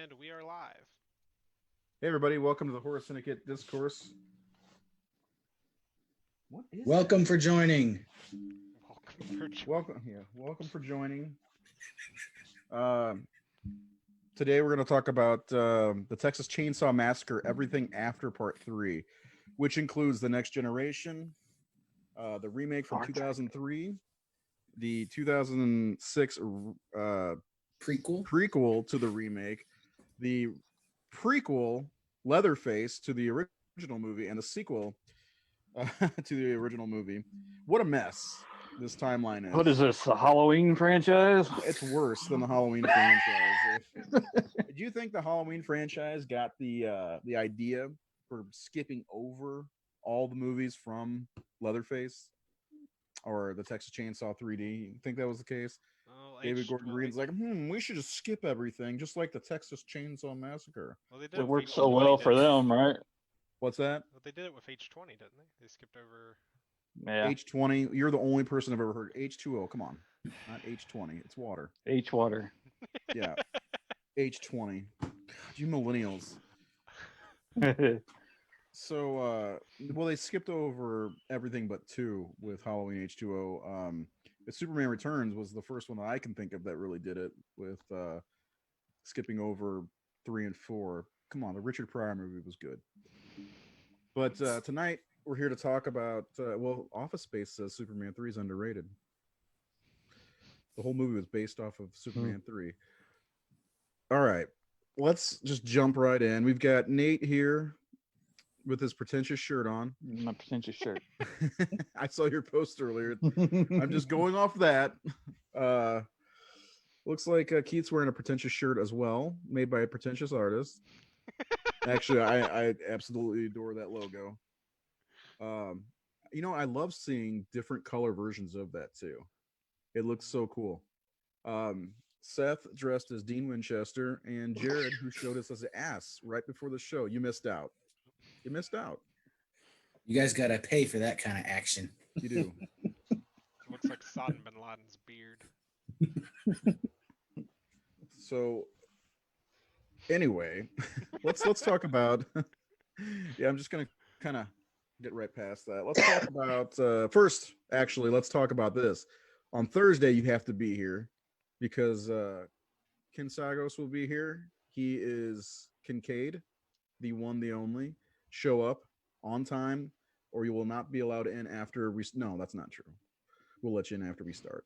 And we are live. Hey everybody, welcome to the Horror Syndicate Discourse. What is Welcome for joining. Welcome for joining. Today we're going to talk about the Texas Chainsaw Massacre, everything after Part 3, which includes The Next Generation, the remake from 2003, the 2006 prequel to the remake, the prequel Leatherface to the original movie, and the sequel to the original movie. What a mess this timeline is. What is this, the Halloween franchise? It's worse than the Halloween franchise. Do you think the Halloween franchise got the idea for skipping over all the movies from Leatherface or the Texas Chainsaw 3D? You think that was the case? David Gordon Green's like, we should just skip everything, just like the Texas Chainsaw Massacre. Well, they did it worked so well for them, right? What's that? Well, they did it with H20, didn't they? They skipped over. Yeah. H20. You're the only person I've ever heard. H2O. Come on, not H20. It's water. H-water. Yeah. H20. You millennials. So, well, they skipped over everything but 2 with Halloween H2O. Superman Returns was the first one that I can think of that really did it with skipping over 3 and 4. Come on, the Richard Pryor movie was good. But tonight we're here to talk about, Office Space says Superman 3 is underrated. The whole movie was based off of Superman 3. All right, let's just jump right in. We've got Nate here with his pretentious shirt on. My pretentious shirt. I saw your post earlier. I'm just going off that. Looks like Keith's wearing a pretentious shirt as well, made by a pretentious artist. Actually, I absolutely adore that logo. I love seeing different color versions of that too. It looks so cool. Seth dressed as Dean Winchester, and Jared, who showed us as an ass right before the show. You missed out. You missed out. You guys got to pay for that kind of action. You do. Looks like Saddam bin Laden's beard. So, anyway, let's talk about. Yeah, I'm just gonna kind of get right past that. Let's talk about first. Actually, let's talk about this. On Thursday, you have to be here because Ken Sagos will be here. He is Kincaid, the one, the only. Show up on time, or you will not be allowed in after we. No, that's not true. We'll let you in after we start.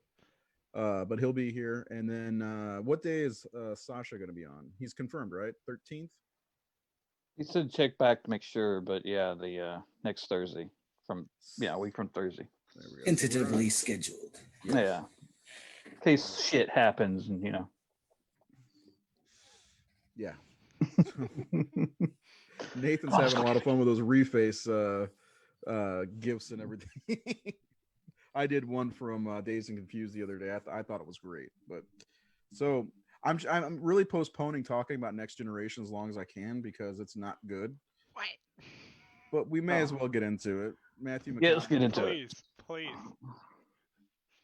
But he'll be here. And then what day is Sasha going to be on? He's confirmed, right? 13th? He said check back to make sure, but yeah, the next Thursday a week from Thursday. There we go. Tentatively scheduled. Yeah. In case shit happens and Yeah. Nathan's having a lot of fun with those reface gifts and everything. I did one from Dazed and Confused the other day. I thought it was great, but so I'm really postponing talking about Next Generation as long as I can because it's not good. What? But we may as well get into it. Matthew McConaughey. Yeah, let's get into it. Please, please.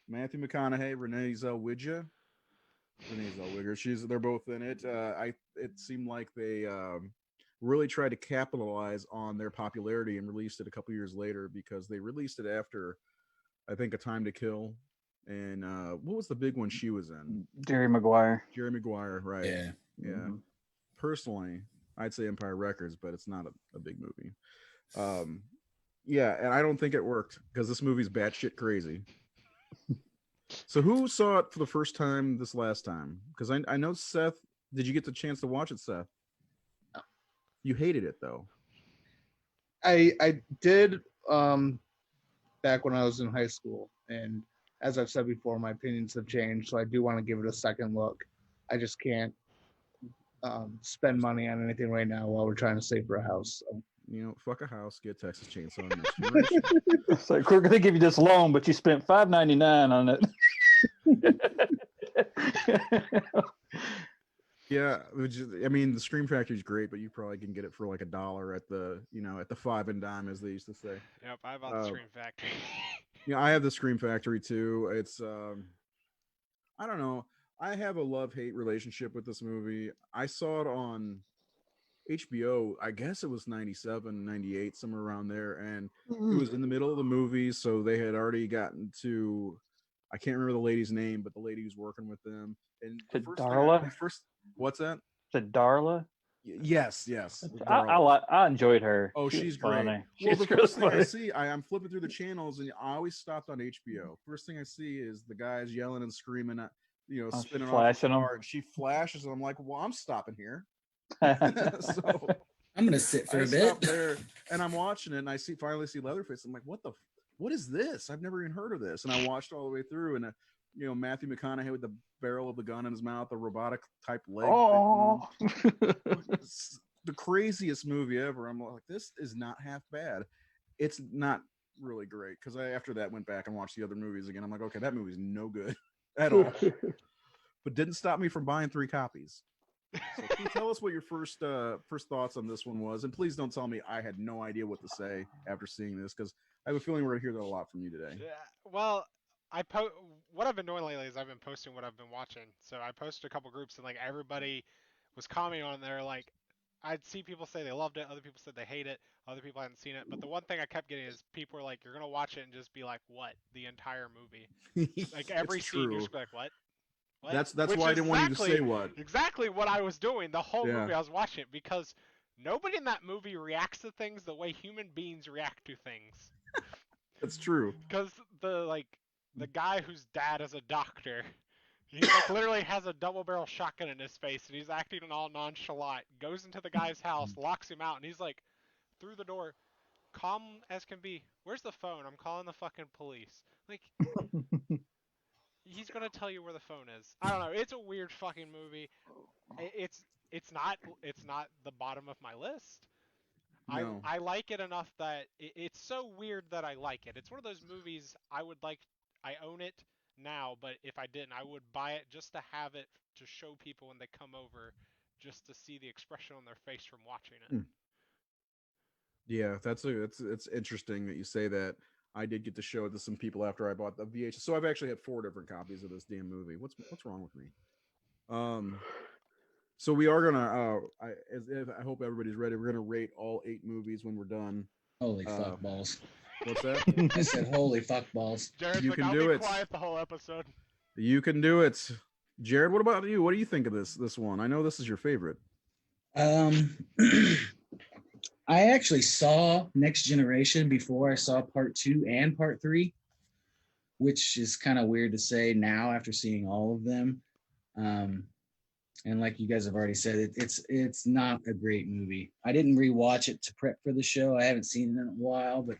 Matthew McConaughey, Renee Zellweger. Renee Zellweger. They're both in it. It seemed like they really tried to capitalize on their popularity and released it a couple years later because they released it after, I think, A Time to Kill. And what was the big one she was in? Jerry Maguire. Jerry Maguire, right? Yeah. Yeah. Mm-hmm. Personally, I'd say Empire Records, but it's not a big movie. Yeah, and I don't think it worked because this movie's batshit crazy. So who saw it for the first time this last time? Because I know Seth. Did you get the chance to watch it, Seth? No. You hated it though. I did back when I was in high school, and as I've said before, my opinions have changed, so I do want to give it a second look. I just can't spend money on anything right now while we're trying to save for a house. So. You know, fuck a house, get Texas Chainsaw Next Generation. It's like we're gonna give you this loan, but you spent $5.99 on it. Yeah, I mean, the Scream Factory is great, but you probably can get it for like $1 at the five and dime, as they used to say. Yep, I bought the Scream Factory. Yeah, I have the Scream Factory too. It's I don't know. I have a love-hate relationship with this movie. I saw it on HBO. I guess it was 97, 98, somewhere around there, and it was in the middle of the movie, so they had already gotten to, I can't remember the lady's name, but the lady who's working with them. And the Darla? What's that? The Darla? Yes. I enjoyed her. Oh, she's great. Funny. Well, She's the really first thing I funny. see, I'm flipping through the channels, and I always stopped on HBO. First thing I see is the guys yelling and screaming at, spinning off flashing the them. car, and she flashes, and I'm like, well, I'm stopping here. So I'm gonna sit for I a bit. stopped there, and I'm watching it, and I finally see Leatherface. I'm like, what is this? I've never even heard of this. And I watched all the way through, and Matthew McConaughey with the barrel of the gun in his mouth, the robotic type leg. Oh, It's the craziest movie ever. I'm like, this is not half bad. It's not really great because I after that went back and watched the other movies again. I'm like, okay, that movie's no good at all. But didn't stop me from buying 3 copies. So can you tell us what your first thoughts on this one was? And please don't tell me I had no idea what to say after seeing this, because I have a feeling we're gonna hear that a lot from you today. Yeah, well, what I've been doing lately is I've been posting what I've been watching. So I posted a couple groups, and like everybody was commenting on there. Like I'd see people say they loved it, other people said they hate it, other people hadn't seen it. But the one thing I kept getting is people were like, "You're gonna watch it and just be like, what? The entire movie? Like every It's scene, you're true. just be like, what?" What? That's Which why I is didn't want you to say what. Exactly what I was doing the whole Yeah. movie. I was watching it because nobody in that movie reacts to things the way human beings react to things. That's true. Because the guy whose dad is a doctor, he like literally has a double-barrel shotgun in his face, and he's acting all nonchalant. Goes into the guy's house, locks him out, and he's like, through the door, calm as can be. Where's the phone? I'm calling the fucking police. Like, he's gonna tell you where the phone is. I don't know. It's a weird fucking movie. It's not the bottom of my list. No. I like it enough that it's so weird that I like it. It's one of those movies I own it now, but if I didn't, I would buy it just to have it to show people when they come over, just to see the expression on their face from watching it. Yeah, it's interesting that you say that. I did get to show it to some people after I bought the VHS. So I've actually had 4 different copies of this damn movie. What's wrong with me? So we are gonna. I hope everybody's ready. We're gonna rate all 8 movies when we're done. Holy fuck balls. What's that? I said holy fuck balls. Jared's You like, can I'll do be it. quiet the whole episode. You can do it, Jared. What about you? What do you think of this one? I know this is your favorite. I actually saw Next Generation before I saw part 2 and part 3, which is kind of weird to say now after seeing all of them. And like you guys have already said, it's not a great movie. I didn't rewatch it to prep for the show. I haven't seen it in a while, but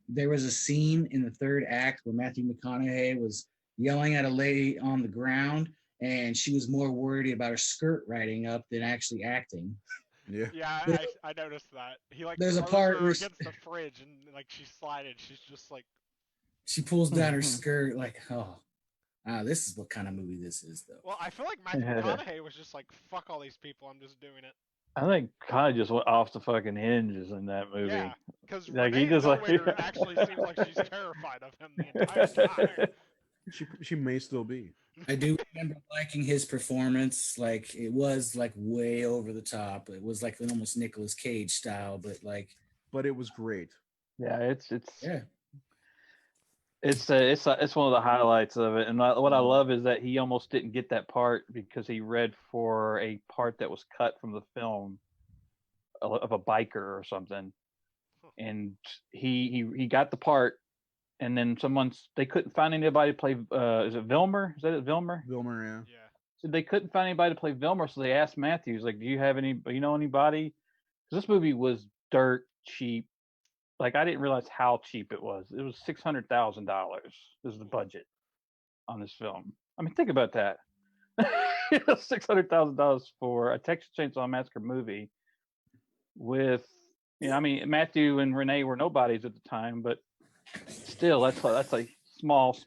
there was a scene in the 3rd act where Matthew McConaughey was yelling at a lady on the ground, and she was more worried about her skirt riding up than actually acting. Yeah. Yeah, There- I noticed that. He like There's a throws part her where against the fridge and like she's sliding. She's just like, she pulls down her skirt, like, oh, this is what kind of movie this is, though. well, I feel like Matthew McConaughey was just like, fuck all these people, I'm just doing it. I think kind of just went off the fucking hinges in that movie. Yeah, because Like, Renee he just, like- Zellweger actually seems like she's terrified of him the entire time. She may still be. I do remember liking his performance. Like, it was like way over the top. It was like an almost Nicolas Cage style, but like, But it was great. Yeah, it's yeah, it's one of the highlights of it. And what I love is that he almost didn't get that part because he read for a part that was cut from the film of a biker or something, and he got the part. And then they couldn't find anybody to play. Is it Vilmer? Is that it, Vilmer? Vilmer, yeah. Yeah. So they couldn't find anybody to play Vilmer, so they asked Matthews, like, "Do you have anybody?" Because this movie was dirt cheap. Like, I didn't realize how cheap it was. It was $600,000 is the budget on this film. I mean, think about that. $600,000 for a Texas Chainsaw Massacre movie with, I mean, Matthew and Renee were nobodies at the time, but still, that's like small.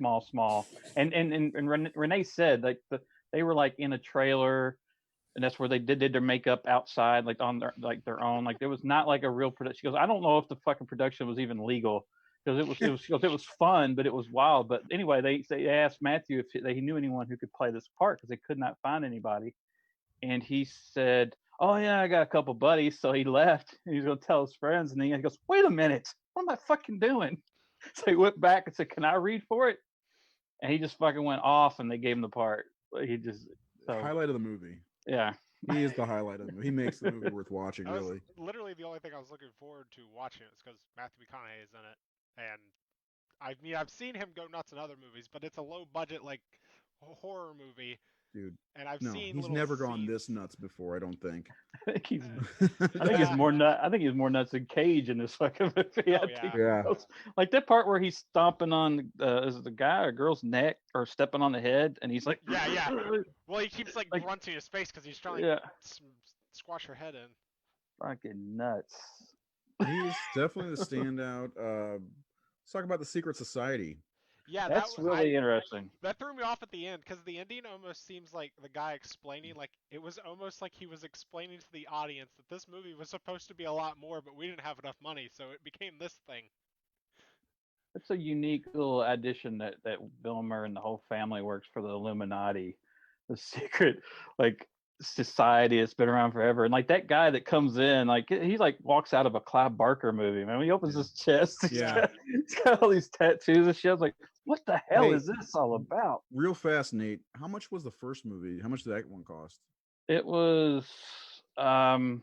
And Renee said like they were like in a trailer, and that's where they did their makeup outside, like on their own. Like, there was not like a real production. She goes, I don't know if the fucking production was even legal because it was fun, but it was wild. But anyway, they asked Matthew if he knew anyone who could play this part because they could not find anybody, and he said, "Oh yeah, I got a couple buddies." So he left, and he was gonna tell his friends, and then he goes, "Wait a minute, what am I fucking doing?" So he went back and said, "Can I read for it?" And he just fucking went off, and they gave him the part. He just Highlight of the movie. yeah. He is the highlight of the movie. He makes the movie worth watching, That was really. literally the only thing I was looking forward to watching it was because Matthew McConaughey is in it, and I mean I've seen him go nuts in other movies, but it's a low budget like horror movie, Dude. and I've No, seen he's little never gone scenes. this nuts before, I don't think. I think he's Yeah. more nut. I think he's more nuts than Cage in this fucking movie. Oh, I think yeah. like that part where he's stomping on is it the guy or girl's neck or stepping on the head, and he's like, Yeah. Well, he keeps like grunting his face because he's trying to yeah, squash her head in. fucking nuts. He's definitely the standout. Let's talk about the Secret Society. Yeah, That's that really interesting. That threw me off at the end because the ending almost seems like the guy explaining, like it was almost like he was explaining to the audience that this movie was supposed to be a lot more, but we didn't have enough money, so it became this thing. It's a unique little addition that Vilmer and the whole family works for the Illuminati, the secret like society that's been around forever. And like that guy that comes in, like he like walks out of a Clive Barker movie. Man, when he opens his chest, he's got all these tattoos and shit. I was like, what the hell is this all about? Real fast, Nate. How much was the first movie? How much did that one cost? It was around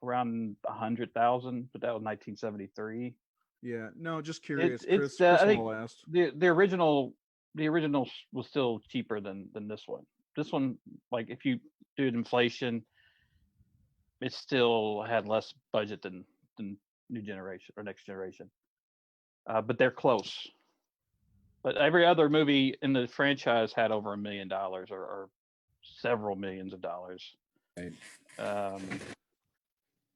100,000, but that was 1973. Yeah, no, just curious. It's Chris I think Hall asked. the original was still cheaper than this one. This one, like if you do inflation, it still had less budget than New Generation or Next Generation. But they're close. But every other movie in the franchise had over $1 million or several millions of dollars. Right.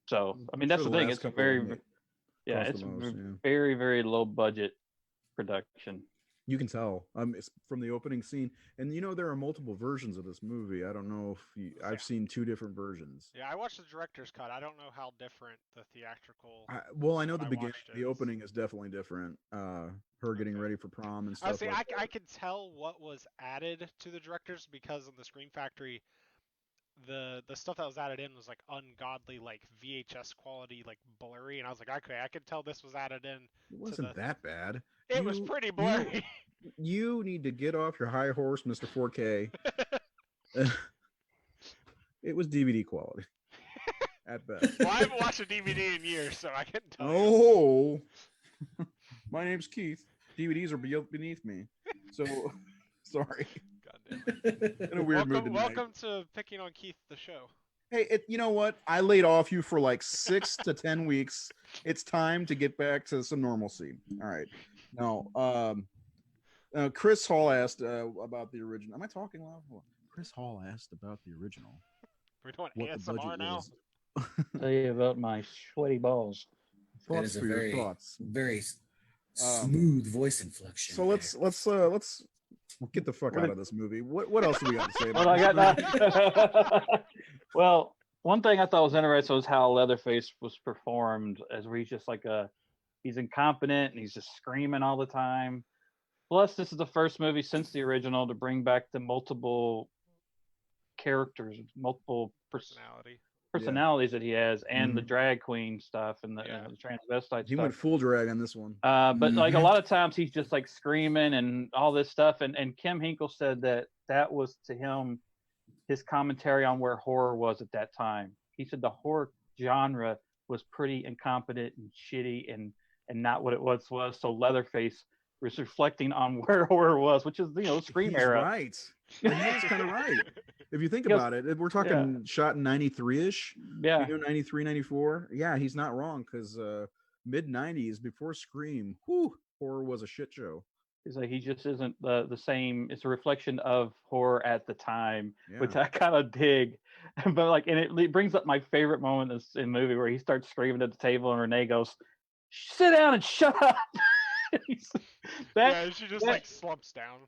So I mean that's the thing. It's very it's most, very very low budget production. You can tell. It's from the opening scene, and there are multiple versions of this movie. I don't know if I've seen 2 different versions. Yeah, I watched the director's cut. I don't know how different the theatrical. I know the beginning, the opening is definitely different. Her getting ready for prom and stuff. I could tell what was added to the director's because in the Scream Factory, the stuff that was added in was like ungodly, like VHS quality, like blurry, and I was like, okay, I could tell this was added in. It wasn't that bad. It was pretty blurry. You need to get off your high horse, Mr. 4K. It was DVD quality at best. Well, I haven't watched a DVD in years, so I couldn't tell you. Oh, my name's Keith. DVDs are beneath me. So, sorry. In a weird mood tonight. Welcome to Picking on Keith, the show. Hey, you know what? I laid off you for like 6 to 10 weeks. It's time to get back to some normalcy. All right. Now, Chris Hall asked about the original. Am I talking loud? Chris Hall asked about the original. We're doing What the ASMR budget now. was. Tell you about my sweaty balls. That Thoughts is a for your very, thoughts. very smooth voice inflection. So let's get the fuck What out did- of this movie. What else do we got to say Well, about I got this movie? that. Well, one thing I thought was interesting was how Leatherface was performed, as where he's just like he's incompetent and he's just screaming all the time. Plus, this is the first movie since the original to bring back the multiple characters, multiple Personality. personalities that he has, and the Mhm. drag queen stuff and the, Yeah. the transvestite He stuff. went full drag on this one. But like a Mhm. lot of times he's just like screaming and all this stuff. And Kim Hinkle said that was to him his commentary on where horror was at that time. He said the horror genre was pretty incompetent and shitty and not what it was. So Leatherface was reflecting on where horror was, which is Scream He's era. right. He is kind of right. If you think Because- about it, we're talking shot in 93-ish, Yeah. 93, 94. Yeah, he's not wrong because mid 90s before Scream, horror was a shit show. It's like he just isn't the same. It's a reflection of horror at the time, which Yeah. I kind of dig. But like, and it brings up my favorite moment in the movie where he starts screaming at the table and Renee goes, "Sit down and shut up." Yeah, she just that- like slumps down.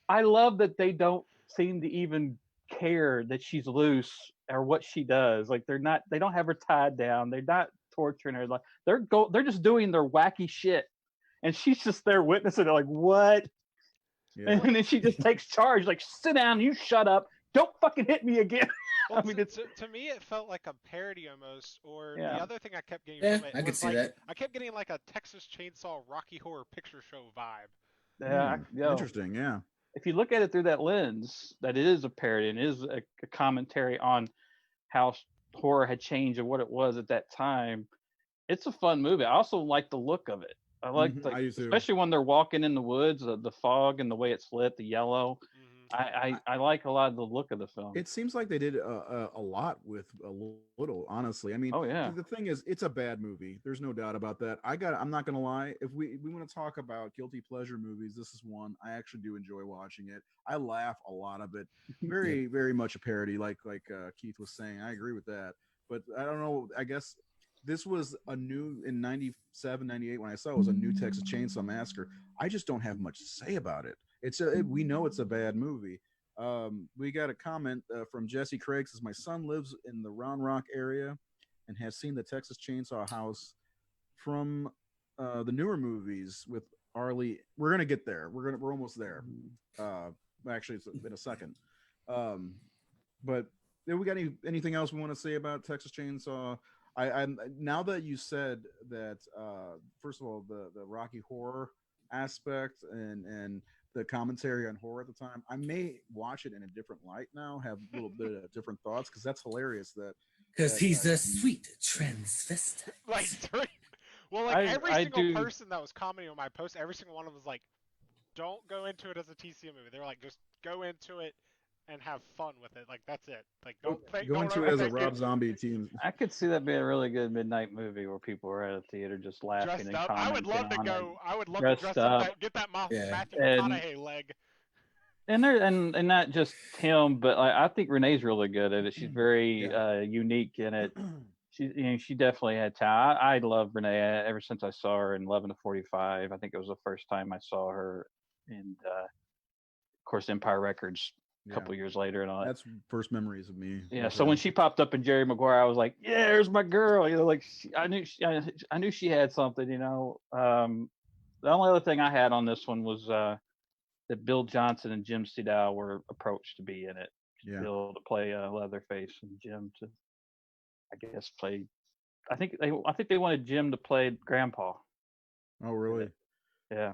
I love that they don't seem to even care that she's loose or what she does. Like they don't have her tied down. They're not torturing her. Like they're just doing their wacky shit. And she's just there witnessing it, like, what? Yeah. And then she just takes charge, like, sit down, you shut up, don't fucking hit me again. Well, I mean, to me, it felt like a parody almost. Or Yeah. the other thing I kept getting Yeah, from it I could was see like that. I kept getting like a Texas Chainsaw Rocky Horror Picture Show vibe. yeah, Interesting. Yeah. if you look at it through that lens, that it is a parody and is a commentary on how horror had changed and what it was at that time. It's a fun movie. I also like the look of it. I like, Mhm, I do too. especially when they're walking in the woods, the fog and the way it's lit, the yellow. I like a lot of the look of the film. It seems like they did a lot with a little, honestly. I mean, Oh, yeah. the thing is, it's a bad movie. There's no doubt about that. I'm not gonna lie. If we want to talk about guilty pleasure movies, this is one I actually do enjoy watching it. I laugh a lot of it. Very, very much a parody, like Keith was saying. I agree with that. But I don't know. I guess this was a new in 97, 98 when I saw it was a new Texas Chainsaw Massacre. I just don't have much to say about it. We know it's a bad movie. We got a comment from Jesse Craig says my son lives in the Round Rock area and has seen the Texas Chainsaw House from the newer movies with Arlie. We're gonna get there. We're almost there. Actually, it's in a second. But we got anything else we want to say about Texas Chainsaw? I now that you said that, first of all, the Rocky Horror aspect and the commentary on horror at the time, I may watch it in a different light now, have a little bit of different thoughts, because that's hilarious. Because he's a sweet transvestite. Like, well, like every single person that was commenting on my post, every single one of them was like, "Don't go into it as a TCM movie." They're like, "Just go into it and have fun with it. Like that's it. Like don't go into it as a Rob Zombie team." I could see that being a really good midnight movie where people are at a theater just laughing dressed and up. commenting. I would love to go. I would love to dressed dress up. up. Get that Matthew And- McConaughey leg. And there and not just him, but I think Renee's really good at it. She's very unique in it. She definitely had talent. I love Renee ever since I saw her in 11 to 45. I think it was the first time I saw her, and of course Empire Records a couple years later and all that. That's first memories of me. Yeah, so when she popped up in Jerry Maguire, I was like, "Yeah, there's my girl." Like I knew she had something. The only other thing I had on this one was that Bill Johnson and Jim Sedal were approached to be in it. Yeah. Bill to play Leatherface and Jim to, I guess, play. I think they wanted Jim to play Grandpa. Oh, really? Yeah.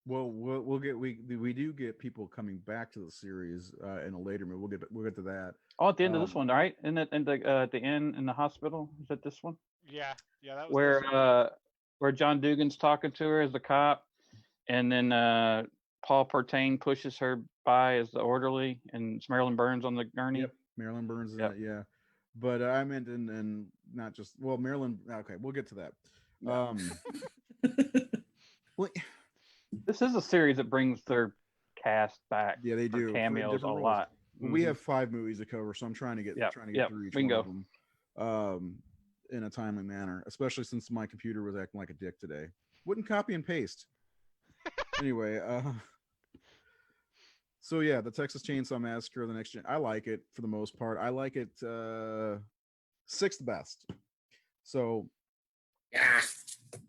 Well, we do get people coming back to the series in a later movie. We'll get to that. Oh, at the end of this one, right? At the end in the hospital. Is that this one? Yeah, that was where John Dugan's talking to her as the cop, and then Paul Pertain pushes her by as the orderly, and it's Marilyn Burns on the gurney. Yep, Marilyn Burns. Yeah, but I meant and not just Marilyn. Okay, we'll get to that. Well, this is a series that brings their cast back. Yeah, they do. Cameos a lot. We have 5 movies to cover, so I'm trying to get Yep, trying to yep, get through each we can one go. of them, in a timely manner. Especially since my computer was acting like a dick today. Wouldn't copy and paste. Anyway, so yeah, the Texas Chainsaw Massacre, the next gen. I like it for the most part. I like it 6th best. So Yeah, Well,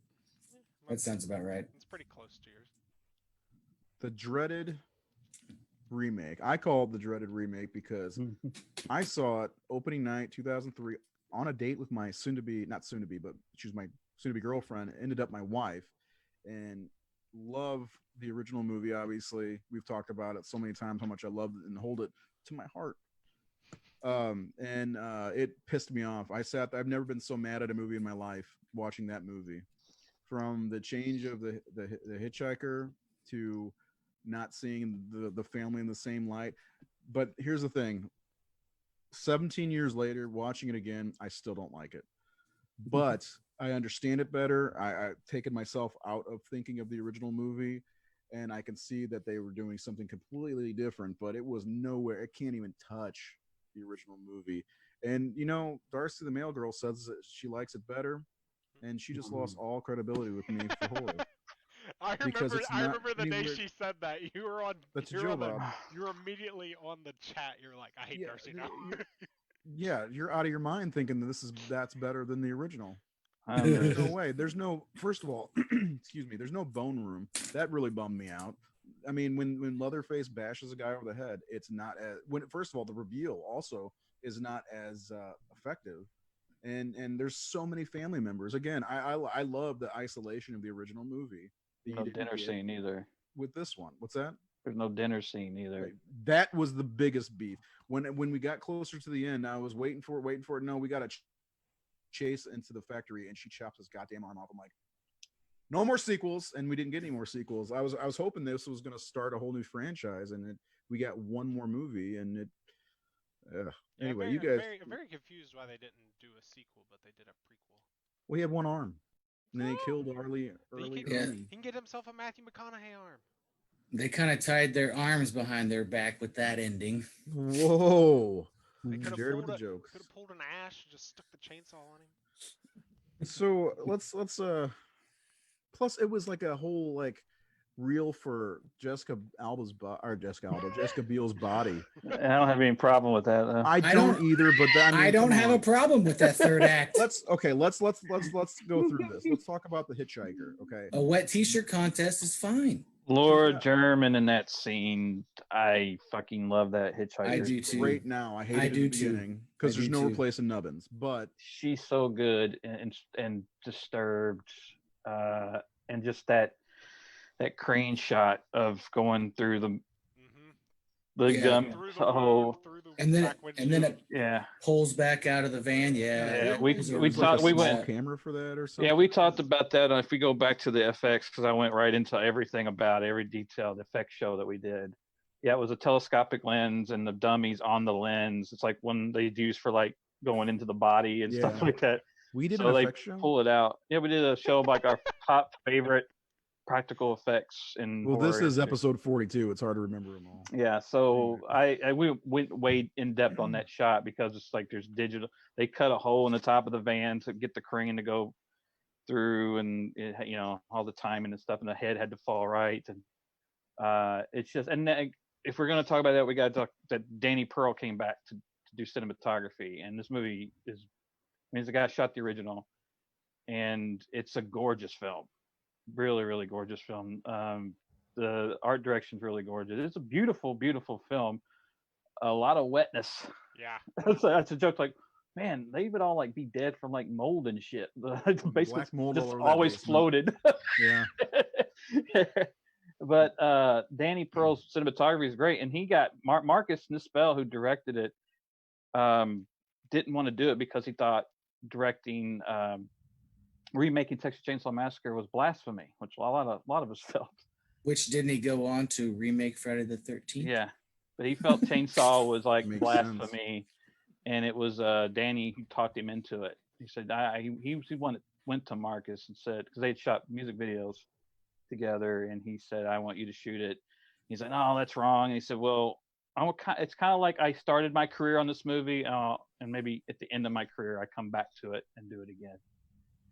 that sounds about right. it's pretty close to yours. the dreaded remake. I call it the dreaded remake because I saw it opening night 2003 on a date with my soon to be, not soon to be, but she was my soon to be girlfriend, ended up my wife, and love the original movie. Obviously, we've talked about it so many times how much I love it and hold it to my heart. And it pissed me off. I've never been so mad at a movie in my life watching that movie. From the change of the hitchhiker to not seeing the family in the same light. But here's the thing: 17 years later, watching it again, I still don't like it. But I understand it better. I've taken myself out of thinking of the original movie, and I can see that they were doing something completely different. But it was nowhere. It can't even touch the original movie. And Darcy the Mail Girl says that she likes it better, and she just lost all credibility with me for horror I because remember. it's I not remember the day anywhere. she said that. You were on. That's a You were Joe on the. Bob. You were immediately on the chat. You're like, I hate Yeah, Darcy now. you're out of your mind thinking that that's better than the original. There's no There's way. There's no. First of all, excuse me. There's no bone room. That really bummed me out. I mean, when Leatherface bashes a guy over the head, it's not as when. First of all, the reveal also is not as effective. And there's so many family members. Again, I love the isolation of the original movie that you no didn't dinner get scene either. with this one. What's that? There's no dinner scene either. Right. That was the biggest beef. When we got closer to the end, I was waiting for it. No, we got to chase into the factory, and she chops his goddamn arm off. I'm like, no more sequels, and we didn't get any more sequels. I was hoping this was going to start a whole new franchise, and we got one more movie, and it. Yeah, Anyway, very, you guys, I'm very confused why they didn't do a sequel, but they did a prequel. we had one arm, and then they killed early. Yeah. He can get himself a Matthew McConaughey arm. They kind of tied their arms behind their back with that ending. Whoa! They could have Jared with pulled the jokes. pulled an Ash and just stuck the chainsaw on him. So let's plus it was like a whole like reel for Jessica Biel's body. I don't have any problem with that. Though. I don't either, but I don't have a problem with that third act. Let's go through this. Let's talk about the hitchhiker. Okay. A wet t-shirt contest is fine. Laura Yeah. German in that scene, I fucking love that hitchhiker. I do too. Right now, I hate I it do at the too. beginning because I there's do no too. replacing Nubbins. But She's so good and disturbed, and just that crane shot of going through the Yeah. gum. Through the Oh, through the And then back and then windshield. it yeah. pulls back out of the van. Yeah. Yeah, we Those are there's talked- like a we small went- camera for that or something. Yeah, we talked about that. If we go back to the FX, because I went right into everything about every detail, the effects show that we did. Yeah, it was a telescopic lens and the dummies on the lens. It's like one they'd use for like going into the body and stuff Yeah. like that. We did So an they effect show. pull it out. Yeah, we did a show of like our top favorite practical effects in Well, this horror is history. episode 42. It's hard to remember them all. Yeah, so we went way in depth on that shot because it's like there's digital. They cut a hole in the top of the van to get the crane to go through, and all the timing and stuff, and the head had to fall right, and it's just. And then, if we're gonna talk about that, we got to talk that Danny Pearl came back to do cinematography, and this movie is. I mean, the guy shot the original, and it's a gorgeous film, really, really gorgeous film. The art direction's really gorgeous. It's a beautiful, beautiful film. A lot of wetness. Yeah. That's a joke. Like, man, they would all like be dead from like mold and shit. The basement Black mold all just over that always basement. floated. Yeah. But Danny Pearl's cinematography is great, and he got Marcus Nispel, who directed it, didn't want to do it because he thought directing remaking Texas Chainsaw Massacre was blasphemy, which a lot of us felt. Which didn't he go on to remake Friday the 13th? Yeah, but he felt Chainsaw was like Makes blasphemy, and it was Danny who talked him into it. He said he went to Marcus and said, because they had shot music videos together, and he said, I want you to shoot it. He's like, no, that's wrong. And he said, well, It's kind of like I started my career on this movie, and maybe at the end of my career, I come back to it and do it again.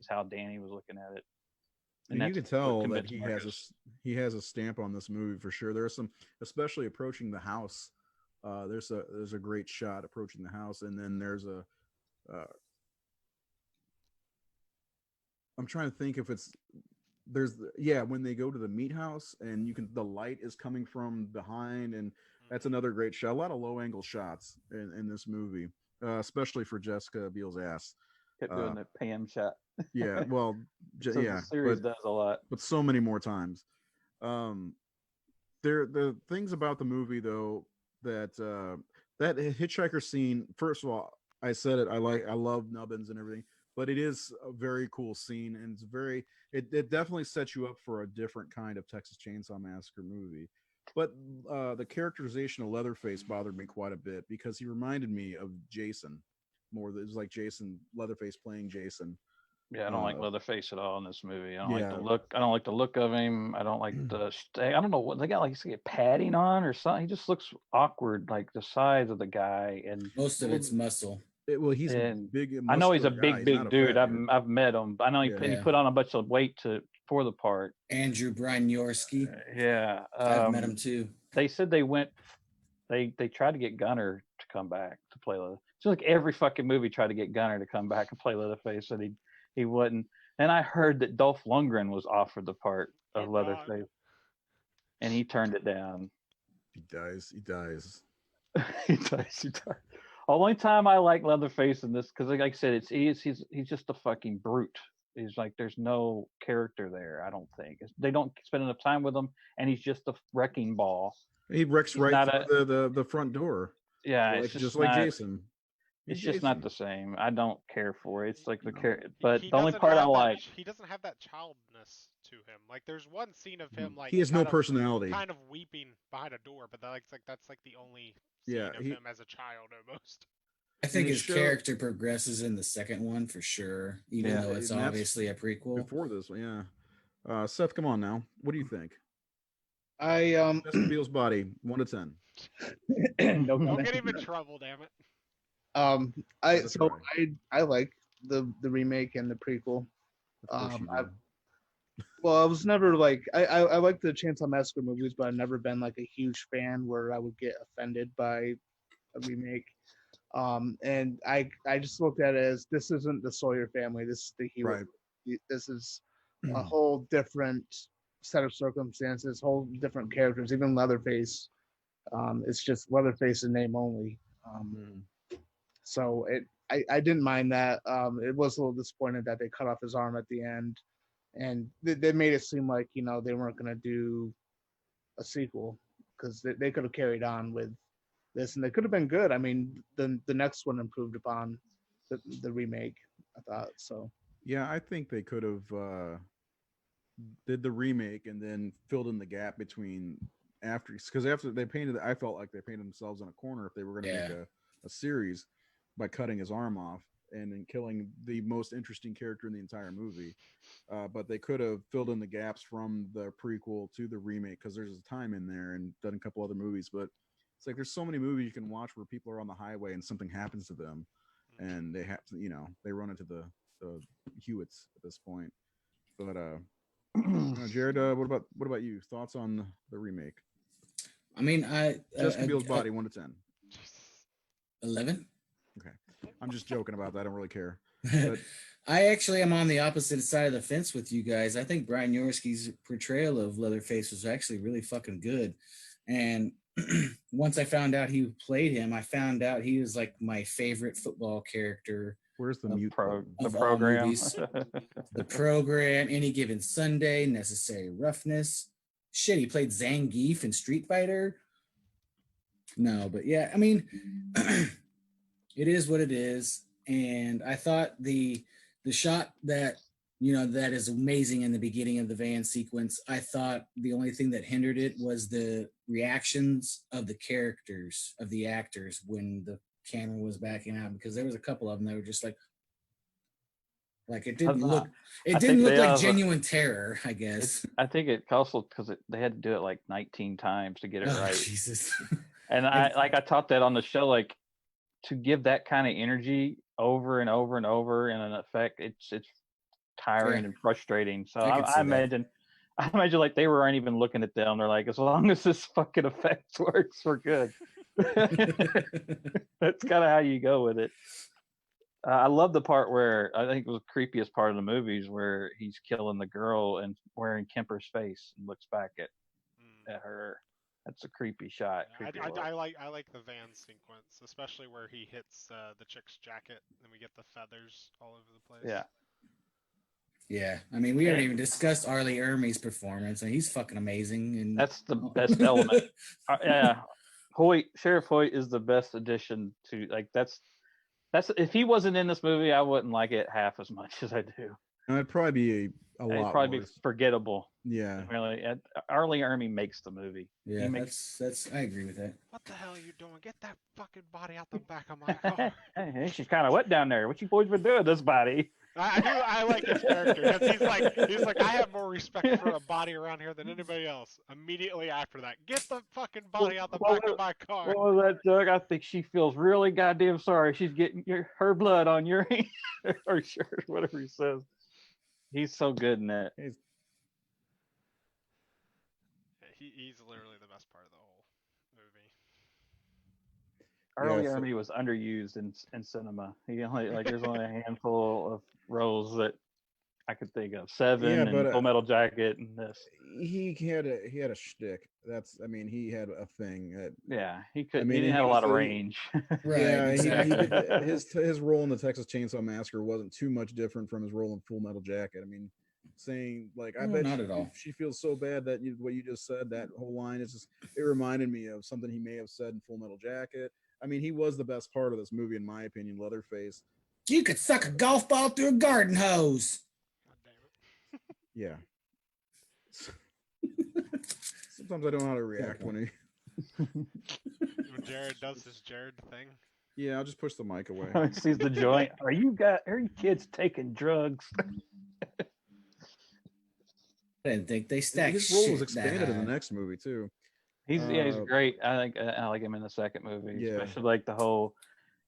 Is how Danny was looking at it, And you that's can what tell that convinced Marcus. he has a stamp on this movie for sure. There's some, especially approaching the house. There's a great shot approaching the house, and then there's a. I'm trying to think if it's when they go to the meat house and the light is coming from behind, and that's another great shot. A lot of low angle shots in this movie, especially for Jessica Biel's ass. Kept doing the Pam shot. Yeah, well, So yeah, the series does a lot. but so many more times. Um, the things about the movie though that hitchhiker scene. First of all, I said it. I love nubbins and everything, but it is a very cool scene, and it definitely sets you up for a different kind of Texas Chainsaw Massacre movie. But the characterization of Leatherface bothered me quite a bit because he reminded me of Jason more. It was like Jason Leatherface playing Jason. Yeah, I don't like Leatherface at all in this movie. I don't like the Yeah. look. I don't like the look of him. I don't like the. I don't know what they got. Like he's got padding on or something. He just looks awkward, like the size of the guy. And Most of it's muscle. He's a big. I know he's a muscular guy. big He's not a dude. fat I've met him. I know he Yeah. put on a bunch of weight for the part. Andrew Brynyorski. Yeah, I've met him too. They said they tried to get Gunner to come back to play Leatherface. Just like every fucking movie tried to get Gunner to come back and play Leatherface, and he wouldn't. And I heard that Dolph Lundgren was offered the part of Leatherface, and he turned it down. He dies. he dies. Only time I like Leatherface in this, because like I said, he's just a fucking brute. He's like, there's no character there. I don't think they don't spend enough time with him, and he's just a wrecking ball. He wrecks right through the front door. Yeah, like, it's just like Jason. It's just not the same. I don't care for it. It's like the character, but the only part I like. He doesn't have that childness to him. Like there's one scene of him like he has no personality, kind of weeping behind a door, but that's like the only scene of him as a child almost. I think his character progresses in the second one for sure, even though it's obviously a prequel. Before this one, yeah. Seth, come on now. What do you think? Jessica Biel's body, 1 to 10. Don't get him in trouble, damn it. I like the remake and the prequel. I was never like I like the Chainsaw Massacre movies, but I've never been like a huge fan where I would get offended by a remake. And I just looked at it as this isn't the Sawyer family. This is the hero. Right. This is a whole different set of circumstances, whole different characters. Even Leatherface, it's just Leatherface in name only. So I didn't mind that. It was a little disappointed that they cut off his arm at the end, and they made it seem like they weren't going to do a sequel because they could have carried on with this, and they could have been good. I mean, the next one improved upon the remake, I thought. So yeah, I think they could have did the remake and then filled in the gap between because after they painted, I felt like they painted themselves in a corner if they were going to make a series by cutting his arm off and then killing the most interesting character in the entire movie. But they could have filled in the gaps from the prequel to the remake because there's a time in there and done a couple other movies. But it's like there's so many movies you can watch where people are on the highway and something happens to them and they have to, they run into the Hewitts at this point. But Jared, what about you? Thoughts on the remake? I mean, Jessica Biel's body, 1 to 10. 11. Okay, I'm just joking about that. I don't really care. But I actually am on the opposite side of the fence with you guys. I think Brian Yorski's portrayal of Leatherface was actually really fucking good. And once I found out he played him, I found out he was like my favorite football character. Where's the mute the program? The program, Any Given Sunday, Necessary Roughness. Shit, he played Zangief in Street Fighter. No, but yeah, I mean, it is what it is. And I thought the shot that, that is amazing in the beginning of the van sequence, I thought the only thing that hindered it was the reactions of the characters, of the actors when the camera was backing out, because there was a couple of them that were just like it didn't look like genuine terror, I guess. I think it also because they had to do it like 19 times to get it right. Jesus. And I taught that on the show, like to give that kind of energy over and over and over in an effect, it's tiring and frustrating. So I could see I that. imagine I imagine like they weren't even looking at them. They're like, as long as this fucking effects works, we're good. That's kind of how you go with it. I love the part where I think it was the creepiest part of the movies where he's killing the girl and wearing Kemper's face and looks back at her. That's a creepy shot. Yeah, Creepy I look. like the van sequence, especially where he hits the chick's jacket and we get the feathers all over the place. Yeah. Yeah, I mean, we haven't even discussed Arlie Ermey's performance, and he's fucking amazing. And That's the best element. Yeah, Sheriff Hoyt is the best addition to like that's if he wasn't in this movie, I wouldn't like it half as much as I do. It'd probably be a It'd lot probably worse. be forgettable. Yeah. Really, Arlie Ermey makes the movie. Yeah, He makes, that's I agree with that. What the hell are you doing? Get that fucking body out the back of my car. Hey, she's kind of wet down there. What you boys been doing this body? I like his character because he's like I have more respect for a body around here than anybody else. Immediately after that, get the fucking body out the back of my car. What was that, Doug? I think she feels really goddamn sorry. She's getting her blood on your hand or shirt, whatever he says. He's so good in that. He's literally the best part of the whole movie. Early Ermey was underused in cinema. He only there's only a handful of roles that I could think of. Seven and Full Metal Jacket and this. He had a shtick. He had a thing. He could. He didn't have a lot of range. Right. Yeah, Exactly. his role in the Texas Chainsaw Massacre wasn't too much different from his role in Full Metal Jacket. I mean, saying like, I bet not at all. She feels so bad that what you just said, that whole line, it reminded me of something he may have said in Full Metal Jacket. I mean, he was the best part of this movie, in my opinion, Leatherface. You could suck a golf ball through a garden hose. God damn it. Yeah. Sometimes I don't know how to react when Jared does his Jared thing. Yeah, I'll just push the mic away. He sees the joint. Are you kids taking drugs? I didn't think they stacked. His role was expanded in the next movie too. He's great. I like him in the second movie, Yeah. especially like the whole.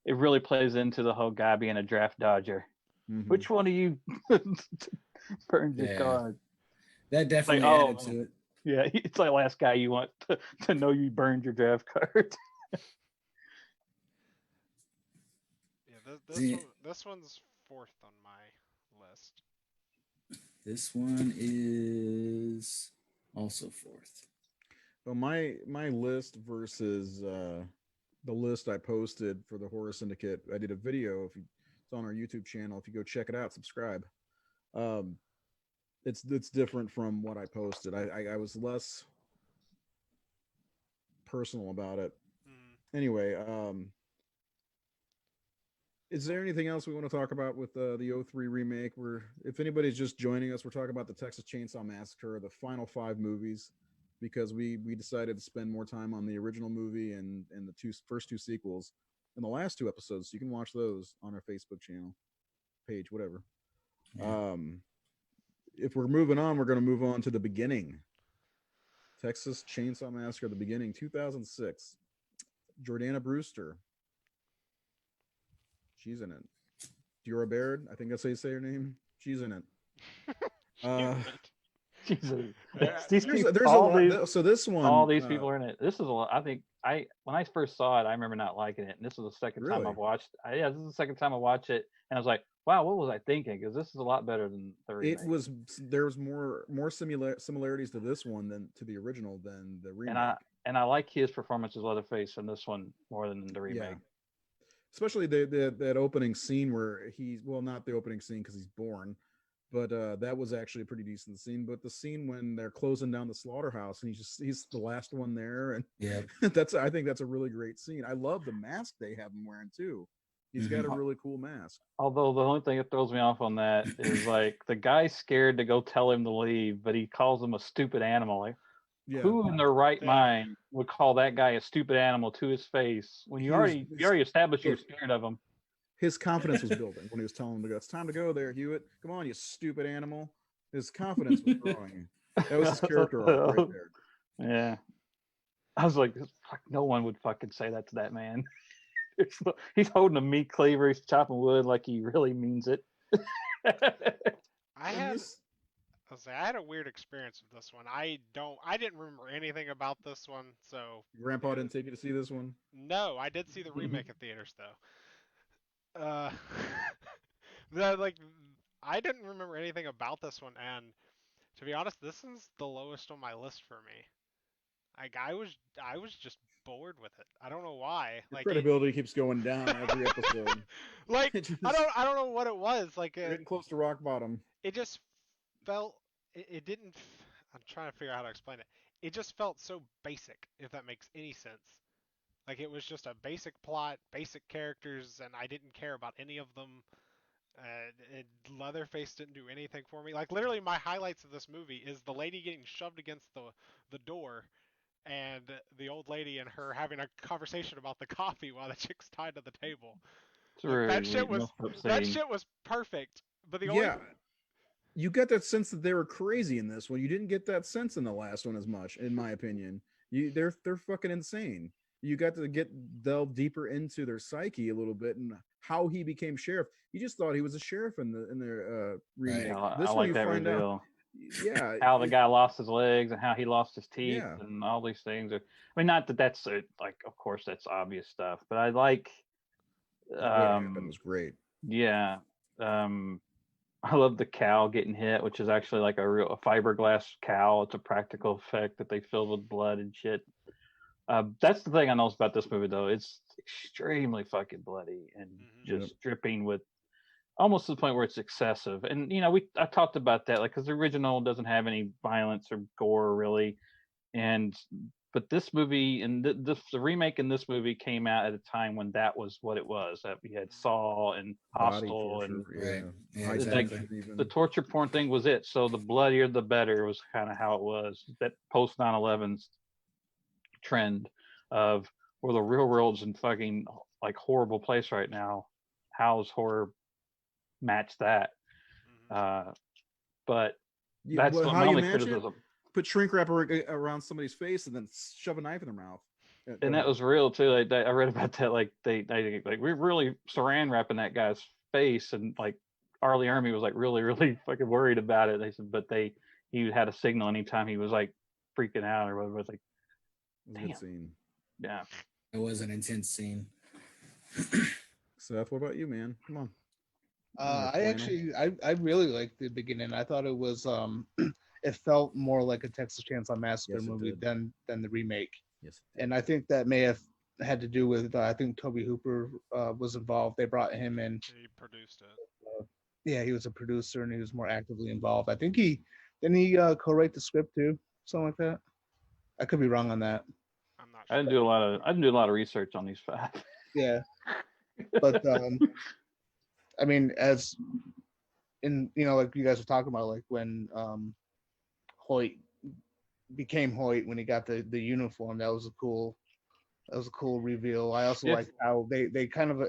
It really plays into the whole guy being a draft dodger. Mm-hmm. Which one of you burned your card? That definitely added to it. Yeah, it's like last guy you want to know you burned your draft card. Yeah, this one's fourth on my list. This one is also fourth. Well, my list versus the list I posted for the Horror Syndicate, I did a video. It's on our YouTube channel. If you go check it out, subscribe. It's different from what I posted. I was less personal about it. Anyway, is there anything else we want to talk about with the 03 remake? If anybody's just joining us, we're talking about the Texas Chainsaw Massacre, the final 5 movies, because we decided to spend more time on the original movie and the first two sequels and the last 2 episodes. So you can watch those on our Facebook channel page, whatever. Yeah. If we're moving on, we're going to move on to the beginning. Texas Chainsaw Massacre, the beginning, 2006. Jordana Brewster. She's in it. Dura Baird, I think that's how you say her name. She's in it. There's a lot. So this one, all these people are in it. This is a lot. I think when I first saw it, I remember not liking it, and this was the second time I've watched. This is the second time I watched it, and I was like, "Wow, what was I thinking?" Because this is a lot better than the remake. There was more similarities to this one than to the original than the remake. And I like his performance as Leatherface in this one more than the remake. Yeah. Especially that opening scene where not the opening scene because he's born, but that was actually a pretty decent scene. But the scene when they're closing down the slaughterhouse and he's the last one there, and yeah, I think that's a really great scene. I love the mask they have him wearing too. He's got a really cool mask. Although the only thing that throws me off on that is like the guy's scared to go tell him to leave, but he calls him a stupid animal. Like, who in their right mind would call that guy a stupid animal to his face when you already established you're scared of him? His confidence was building when he was telling him to go. It's time to go there, Hewitt. Come on, you stupid animal. His confidence was growing. That was his character arc right there. Yeah. I was like, fuck, no one would fucking say that to that man. He's holding a meat cleaver, he's chopping wood like he really means it. I And had this, I'll say I had a weird experience with this one. I didn't remember anything about this one, so Grandpa didn't take you to see this one. no, I did see the remake in theaters though. Like I didn't remember anything about this one, and to be honest, this is the lowest on my list for me. Like I was just bored with it. I don't know why. Your credibility keeps going down every episode. Like It just, I don't know what it was. Like you're getting close to rock bottom. it just felt it didn't. I'm trying to figure out how to explain it. It just felt so basic, if that makes any sense. Like it was just a basic plot, basic characters, and I didn't care about any of them. Leatherface didn't do anything for me. Like literally, my highlights of this movie is the lady getting shoved against the door, and the old lady and her having a conversation about the coffee while the chick's tied to the table. It's Like very that shit was perfect. But the only Yeah, you get that sense that they were crazy in this one. You didn't get that sense in the last one as much, in my opinion. They're fucking insane. You got to delve deeper into their psyche a little bit and how he became sheriff. You just thought he was a sheriff in their remake. Yeah, I This one like you that find out, reveal. yeah, How the guy lost his legs and how he lost his teeth yeah, and all these things. I mean, not that that's like, of course, that's obvious stuff, but I like, what happened was great. yeah, um, I love the cow getting hit, which is actually like a fiberglass cow. It's a practical effect that they filled with blood and shit. That's the thing I know about this movie, though. It's extremely fucking bloody and Mhm. just dripping with almost to the point where it's excessive. And I talked about that, like, because the original doesn't have any violence or gore really, and but this movie and the remake in this movie came out at a time when that was what it was. That we had Saw and Body Hostel torture, and Right. Yeah, high like exactly. tension even. the torture porn thing was it. So the bloodier the better was kind of how it was. That post 9/11 trend of where the real world's in fucking like horrible place right now. How's horror match that? Mhm. But that's Well, how my you only match it? criticism. Put shrink wrap around somebody's face and then shove a knife in their mouth. Go And that ahead. was real too. Like I read about that. Like they like we're really saran wrapping that guy's face, and like Arlie Ermy was like really really fucking worried about it. They said, but he had a signal anytime he was like freaking out or whatever. It's like, It was a damn, good scene. yeah. It was an intense scene. Seth, what about you, man? Come on. I really liked the beginning. I thought it was it felt more like a Texas Chainsaw Massacre Yes, it movie did. than the remake. Yes. And I think that may have had to do with I think Toby Hooper was involved. They brought him in. He produced it. Yeah, he was a producer and he was more actively involved. I think he co-write the script too, something like that. I could be wrong on that. I'm not I sure. didn't do a lot of research on these facts. Yeah, but I mean, as in like you guys were talking about, like when Hoyt became Hoyt when he got the uniform, that was a cool reveal. I also Yeah. like how they kind of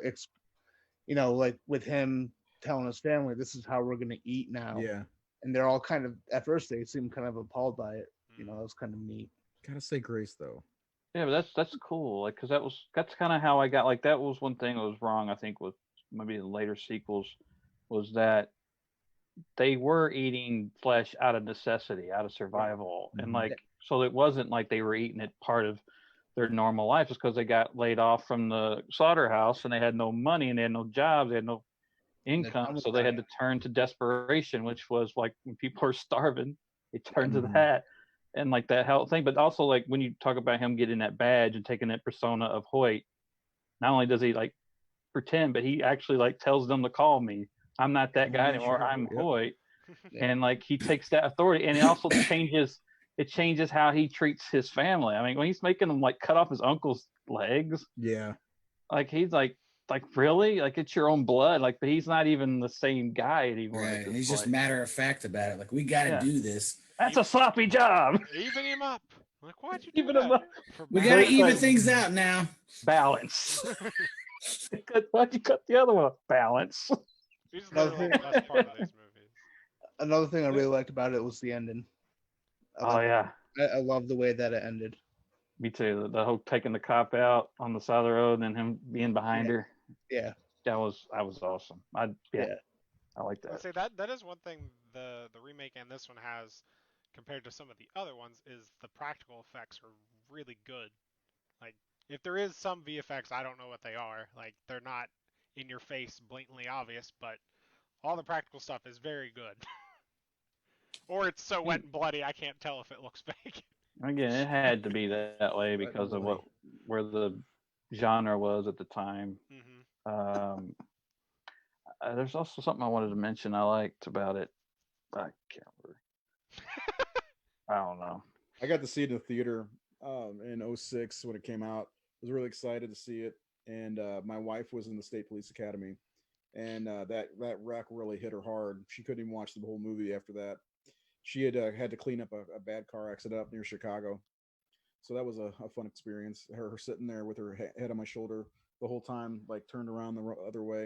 like with him telling his family, this is how we're gonna eat now. Yeah. And they're all kind of at first they seem kind of appalled by it. Mhm. That was kind of neat. Gotta say grace though. Yeah, but that's cool. Like, cause that's kind of how I got. Like, that was one thing that was wrong. I think with maybe the later sequels was that they were eating flesh out of necessity, out of survival, and Mhm. like so it wasn't like they were eating it part of their normal life. It's because they got laid off from the slaughterhouse and they had no money and they had no jobs, they had no income, so they had to turn to desperation, which was like when people are starving, they turn to Mhm. that. And like that health thing, but also like when you talk about him getting that badge and taking that persona of Hoyt, not only does he like pretend, but he actually like tells them to call me. I'm not that guy anymore. I'm Yep. Hoyt. Yeah. And like he takes that authority, and it also changes how he treats his family. I mean, when he's making them like cut off his uncle's legs, Yeah. like he's like really, like it's your own blood, like, but he's not even the same guy anymore Right. at And this he's just point. matter of fact about it. Like, we got to Yeah. do this. That's a sloppy job. Even him up. Like, why'd you do Even that? him up. For We got to balance? even things out now. Balance. Why'd you cut the other one off? Balance. He's literally the best part of these movies. Another thing I really liked about it was the ending. Oh yeah. I love the way that it ended. Me too. The whole taking the cop out on the side of the road and him being behind Yeah. her. Yeah. That was awesome. Yeah. I like Let's that. say that is one thing the remake and this one has compared to some of the other ones is the practical effects are really good. Like if there is some VFX, I don't know what they are. Like they're not in your face blatantly obvious, but all the practical stuff is very good. Or it's so wet and bloody I can't tell if it looks fake. Again, it had to be that way Wet because and of bloody. where the genre was at the time. Hmm. Um, there's also something I wanted to mention I liked about it. I can't remember. I don't know. I got to see it in the theater in '06 when it came out. I was really excited to see it, and my wife was in the State Police Academy, and that wreck really hit her hard. She couldn't even watch the whole movie after that. She had to clean up a bad car accident up near Chicago, so that was a fun experience. Her sitting there with her head on my shoulder the whole time, like turned around the other way.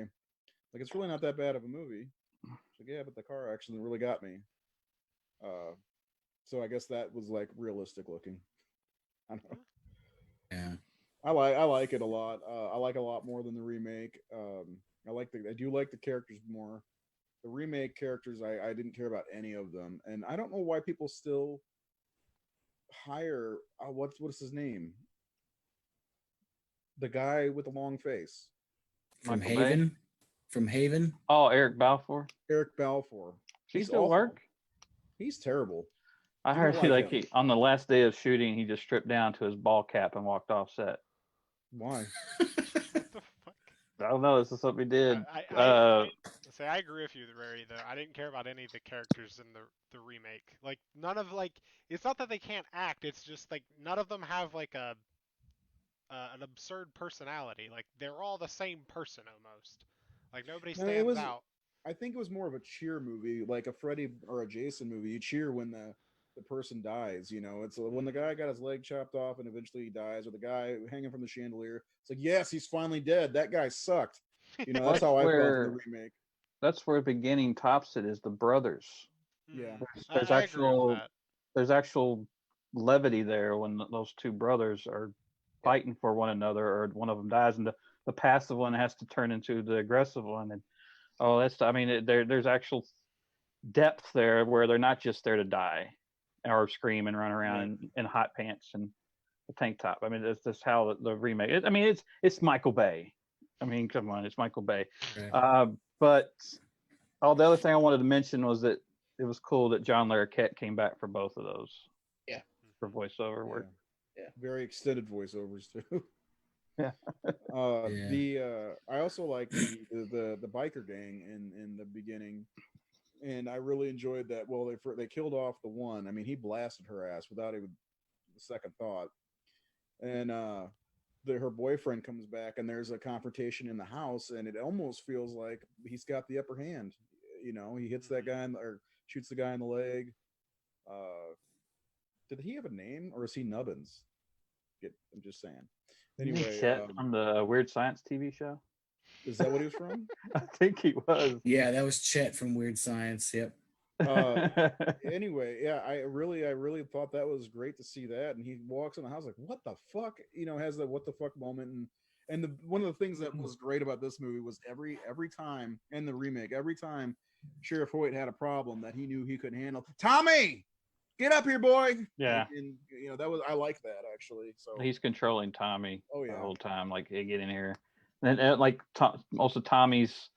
Like it's really not that bad of a movie. She's like, yeah, but the car accident really got me. Uh, so I guess that was like realistic looking. I don't know. Yeah. I like it a lot. I like it a lot more than the remake. I do like the characters more. The remake characters, I didn't care about any of them, and I don't know why people still hire what's his name, the guy with the long face, From Michael Bay. Haven. From Haven. Oh, Eric Balfour. Eric Balfour. He He's still awful. work? He's terrible. I Do heard not like him. he on the last day of shooting, he just stripped down to his ball cap and walked off set. Why? What the fuck? I don't know. This is something he did. I agree with you, Rary. Though I didn't care about any of the characters in the remake. Like none of like it's not that they can't act. It's just like none of them have like a an absurd personality. Like they're all the same person almost. Like nobody No, it stands was. out. I think it was more of a cheer movie, like a Freddy or a Jason movie. You cheer when the person dies. You know, it's when the Mhm. guy got his leg chopped off and eventually he dies, or the guy hanging from the chandelier. It's like, yes, he's finally dead. That guy sucked. You know, that's That's how I felt in the where remake. beginning tops it is the brothers. Yeah, Mhm. There's I agree with actual that. levity there when those two brothers are yeah, fighting for one another, or one of them dies, and the passive one has to turn into the aggressive one. And oh, that's I mean, there's actual depth there where they're not just there to die or scream and run around right. in hot pants and a tank top. I mean, that's just how the remake. I mean, it's Michael Bay. I mean, come on, it's Michael Bay. Right. But the other thing I wanted to mention was that it was cool that John Larroquette came back for both of those Yeah. for voiceover Yeah, work. Yeah. very extended voiceovers too. Yeah. Yeah. I also like the biker gang in the beginning, and I really enjoyed that. Well, they killed off the one. I mean, he blasted her ass without even a second thought, and her boyfriend comes back, and there's a confrontation in the house, and it almost feels like he's got the upper hand. You know, he hits that Mhm. guy or shoots the guy in the leg. Uh, did he have a name, or is he Nubbins? I'm just saying. Isn't he Anyway, Chet from the Weird Science TV show? is that what he was from? I think he was. Yeah, that was Chet from Weird Science. Yep. Uh, anyway, yeah, I really thought that was great to see that. And he walks in the house like, "What the fuck?" You know, has the "what the fuck" moment. And one of the things that was great about this movie was every time in the remake, every time Sheriff Hoyt had a problem that he knew he could handle, Tommy, get up here, boy. Yeah, And you know that was I like that actually. So he's controlling Tommy oh the yeah, whole time. Like, hey, get in here. And like most of Tommy's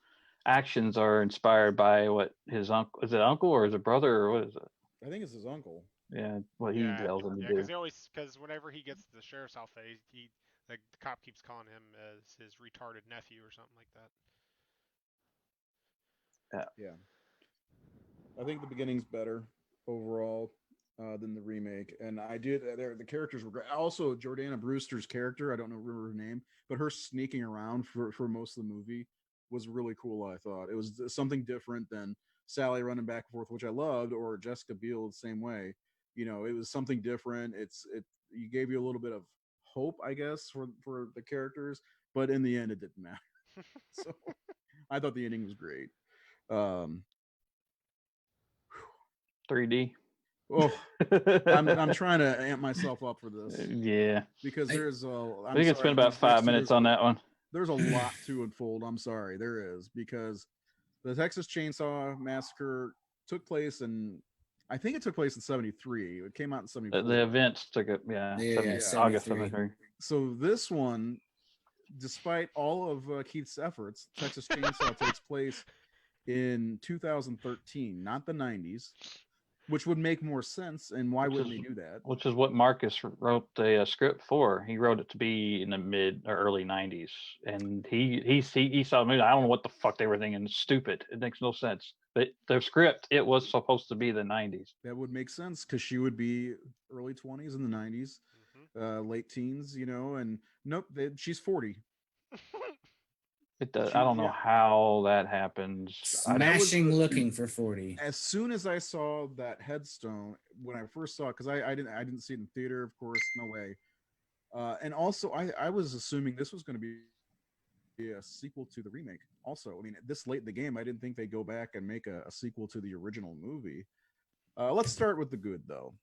actions are inspired by what his uncle is. It uncle or is it brother or what is it? I think it's his uncle. Yeah, what he Yeah, tells him to yeah, do. because whenever he gets to the sheriff's outfit, he like the cop keeps calling him as his retarded nephew or something like that. Yeah. Yeah. I think the beginning's better overall than the remake, and I did. The characters were great. Also, Jordana Brewster's character, I don't know remember her name, but her sneaking around for most of the movie was really cool. I thought it was something different than Sally running back and forth, which I loved, or Jessica Biel the same way. You know, it was something different. It you gave you a little bit of hope, I guess, for the characters, but in the end, it didn't matter. So I thought the ending was great. Um, 3D. Oh, I'm trying to amp myself up for this Yeah, because I- there's I I'm think it's sorry, been about these 5 next two, minutes on that one. there's a lot to unfold. I'm sorry, there is, because the Texas Chainsaw Massacre took place in, I think it took place in 73. It came out in The 74. events took it, Yeah, August 73. 73. So this one, despite all of Keith's efforts, Texas Chainsaw takes place in 2013, not the 90s, which would make more sense. And why Which is wouldn't he do that? which is what Marcus wrote the script for. He wrote it to be in the mid or early 90s, and he saw the movie. I don't know what the fuck they were thinking. It's stupid. It makes no sense. But the script, it was supposed to be the 90s. That would make sense because she would be early 20s in the 90s, late teens, and nope, she's 40. It does. I She, don't know yeah, how that happens. I that don't. was Smashing looking for 40. as soon as I saw that headstone when I first saw it, because I didn't see it in theater, of course, no way. And also, I was assuming this was going to be a sequel to the remake. Also, I mean, this late in the game, I didn't think they'd go back and make a sequel to the original movie. Let's start with the good though.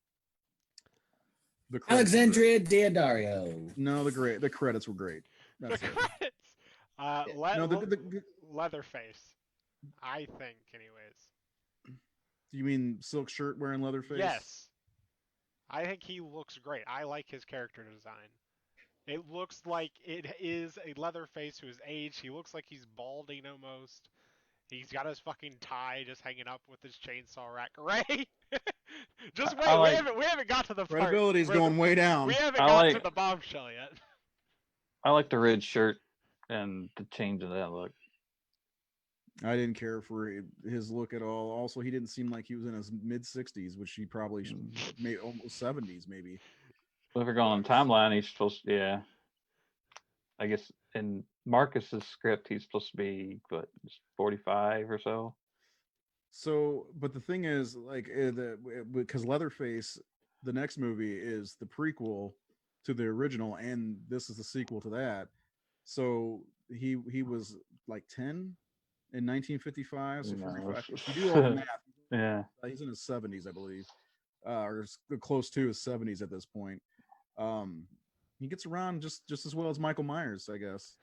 The credits were great. Alexandria Daddario. No, the credits were great. The That's it. credits. No, Leatherface. I think, anyways. you mean silk shirt wearing Leatherface? Yes. I think he looks great. I like his character design. It looks like it is a Leatherface who is aged. He looks like he's balding almost. He's got his fucking tie just hanging up with his chainsaw rack. Ray, just wait. I like We haven't got to the part. Credibility's where going way down. We haven't I got like to the bombshell yet. I like the red shirt and the change of that look. I didn't care for his look at all. Also, he didn't seem like he was in his mid 60s, which he probably should, maybe almost 70s, maybe. Well, if we're going on timeline, he's supposed to, yeah. I guess in Marcus's script, he's supposed to be, what, 45 or so? So, but the thing is, like, because Leatherface, the next movie is the prequel to the original, and this is the sequel to that. So he was like 10 in 1955. So No. 45. If you do all the math, Yeah. he's in his 70s, I believe, or close to his 70s at this point. He gets around just as well as Michael Myers, I guess.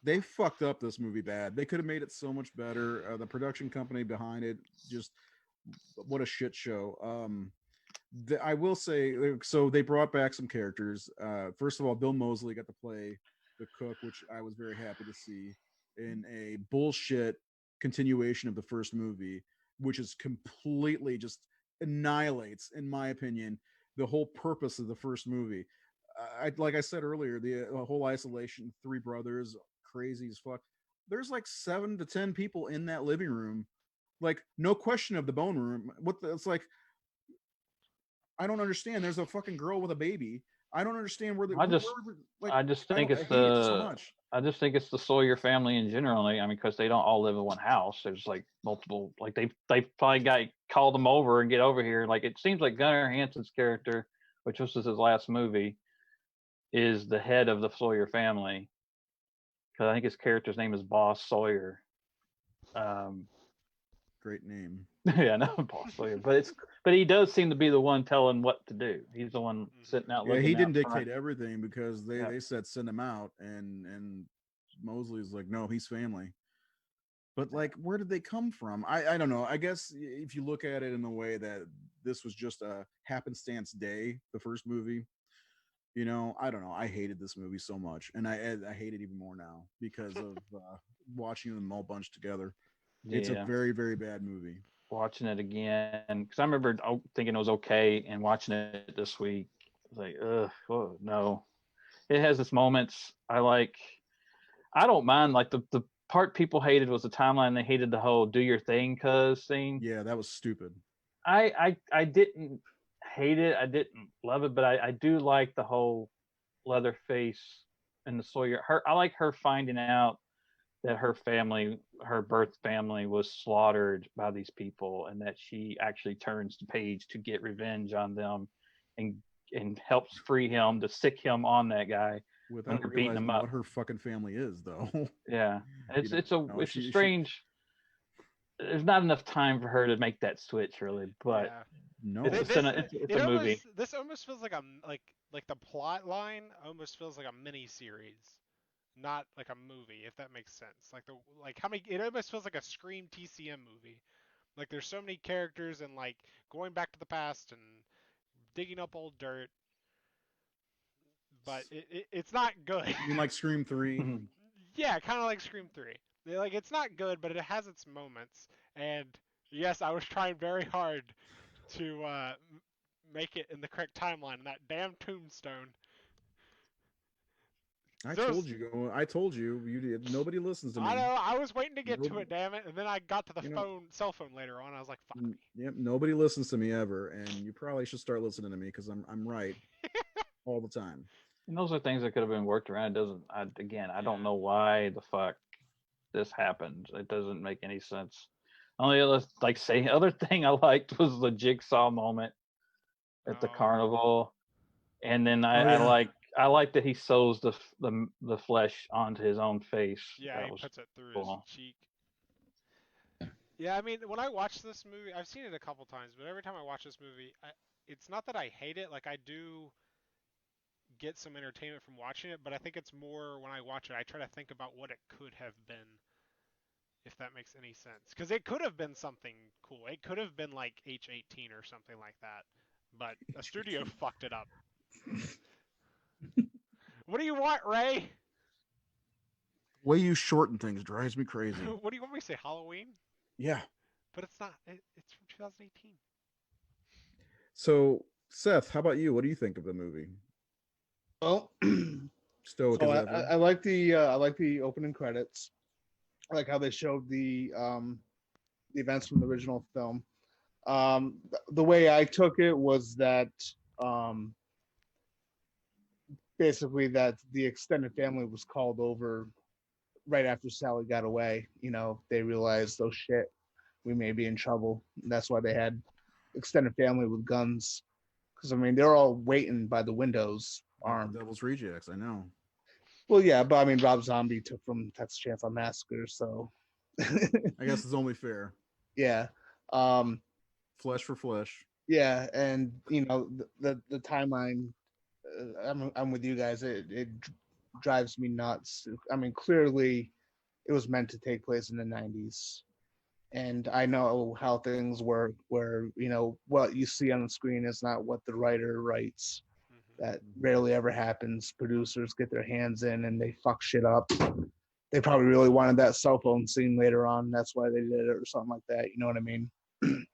They fucked up this movie bad. They could have made it so much better. The production company behind it, just what a shit show. I will say, so they brought back some characters. First of all, Bill Moseley got to play the cook, which I was very happy to see in a bullshit continuation of the first movie, which is completely just annihilates, in my opinion, the whole purpose of the first movie. Like I said earlier, the whole isolation, three brothers, crazy as fuck. There's like 7 to 10 people in that living room, like no question of the bone room. It's like, I don't understand. There's a fucking girl with a baby. I don't understand where the. I just think it's I just think it's the Sawyer family in general. I mean, because they don't all live in one house. There's like multiple. Like they probably got called them over and get over here. Like it seems like Gunnar Hansen's character, which was his last movie, is the head of the Sawyer family. Because I think his character's name is Boss Sawyer. Great name. Yeah, no, Boss Sawyer, but he does seem to be the one telling what to do. He's the one sitting out. Yeah, he didn't dictate front. everything because they said send him out, and Mosley's like, no, he's family. But like, where did they come from? I don't know. I guess if you look at it in the way that this was just a happenstance day, the first movie, I don't know. I hated this movie so much, and I hate it even more now because of watching them all bunched together. Yeah. It's a very, very bad movie. Watching it again, because I remember thinking it was okay, and watching it this week, I was like, ugh, oh, no. It has its moments. I don't mind, like, the part people hated was the timeline. They hated the whole "do your thing, cuz" thing. Yeah, that was stupid. I didn't hate it. I didn't love it, but I do like the whole Leatherface and the Sawyer. I like her finding out that her family, her birth family, was slaughtered by these people, and that she actually turns the page to get revenge on them, and helps free him to sick him on that guy without beating him up. What her fucking family is, though. Yeah, it's a strange. there's not enough time for her to make that switch, really. But Yeah. No. it's This it's it a movie. this almost feels like a like the plot line almost feels like a mini series, not like a movie, if that makes sense. Like how many it almost feels like a Scream TCM movie. Like there's so many characters and like going back to the past and digging up old dirt, but it's not good. You mean like Scream 3? Yeah, kind of like Scream 3. Like it's not good, but it has its moments. And yes, I was trying very hard to make it in the correct timeline. And that damn tombstone. I There's, told you. I told you. You did. Nobody listens to I me. know, I was waiting to get to No, it, damn it, and then I got to the you know, cell phone later on. I was like, fuck me. yep. Nobody listens to me ever, and you probably should start listening to me because I'm right all the time. And those are things that could have been worked around. It doesn't. I don't Yeah. know why the fuck this happened. It doesn't make any sense. Only other other thing I liked was the jigsaw moment at the Oh, carnival, and then Oh yeah. I like that he sews the flesh onto his own face. yeah, That he was puts it through his cool. cheek. Yeah, I mean, when I watch this movie, I've seen it a couple times, but every time I watch this movie, it's not that I hate it. Like I do get some entertainment from watching it, but I think it's more when I watch it, I try to think about what it could have been, if that makes any sense. Because it could have been something cool. It could have been like H18 or something like that, but a studio fucked it up. What do you want, Ray? Way you shorten things drives me crazy. What do you want me to say? Halloween? Yeah. But it's not. It's from 2018. So Seth, how about you? What do you think of the movie? Well, Stoic so as I, ever. I like the opening credits. I like how they showed the events from the original film. The way I took it was that um, basically that the extended family was called over right after Sally got away. You know, they realized, oh shit, we may be in trouble. And that's why they had extended family with guns. Because I mean, they're all waiting by the windows, Like the armed. Devil's Rejects, I know. Well, yeah, but I mean, Rob Zombie took from Texas Chainsaw Massacre, so I guess it's only fair. yeah, um, Flesh for flesh. yeah, and you know the timeline. I'm with you guys. It drives me nuts. I mean, clearly, it was meant to take place in the '90s, and I know how things work. Where you know what you see on the screen is not what the writer writes. That rarely ever happens. Producers get their hands in and they fuck shit up. They probably really wanted that cell phone scene later on. That's why they did it or something like that. You know what I mean?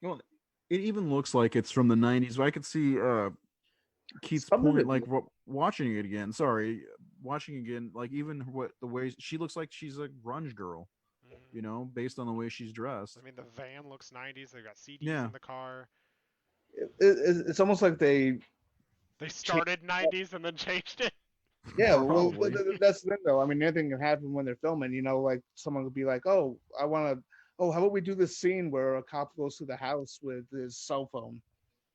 Well, it even looks like it's from the 90s. I could see Keith's Some of point, it, like watching it again. Sorry, watching again, like even what the way she looks like she's a grunge girl, you know, based on the way she's dressed. I mean, the van looks 90s. They've got CDs Yeah. in the car. it's almost like they They started 90s and then changed it. yeah, well, Probably. that's the thing, though. I mean, anything can happen when they're filming. You know, like someone could be like, "Oh, I want to. Oh, how about we do this scene where a cop goes to the house with his cell phone?"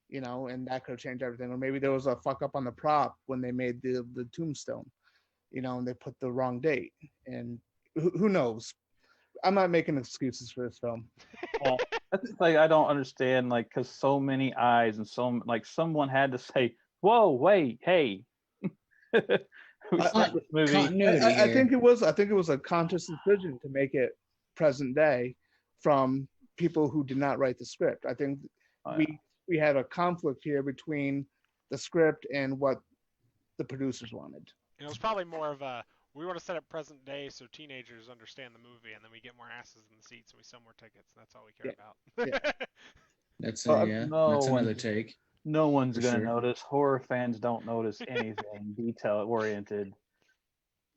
You know, and that could change everything. Or maybe there was a fuck up on the prop when they made the tombstone. You know, and they put the wrong date. And who knows? I'm not making excuses for this film. Well, that's like I don't understand, like, because so many eyes and so like someone had to say, "Whoa, wait, hey." We start this movie. Continuity I here. think it was. I think it was a conscious decision to make it present day from people who did not write the script. I think Oh, yeah. we had a conflict here between the script and what the producers wanted. It was probably more of a we want to set up present day so teenagers understand the movie, and then we get more asses in the seats and we sell more tickets. And that's all we care about. That's Uh, yeah. no That's one- another take. No one's For gonna sure. notice. Horror fans don't notice anything detail oriented.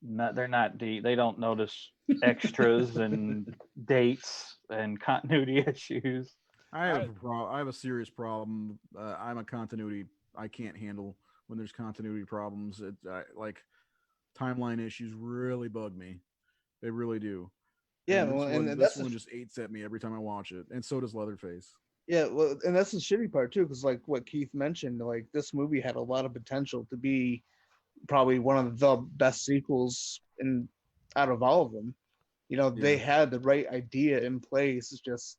They're not deep. They don't notice extras and dates and continuity issues. I have a serious problem. I'm a continuity. I can't handle when there's continuity problems. Like timeline issues really bug me. They really do. Yeah, And well, and this that's one just eats at me every time I watch it, and so does Leatherface. yeah, well, and that's the shitty part too, because like what Keith mentioned, like this movie had a lot of potential to be probably one of the best sequels in out of all of them. they Yeah. had the right idea in place. It's just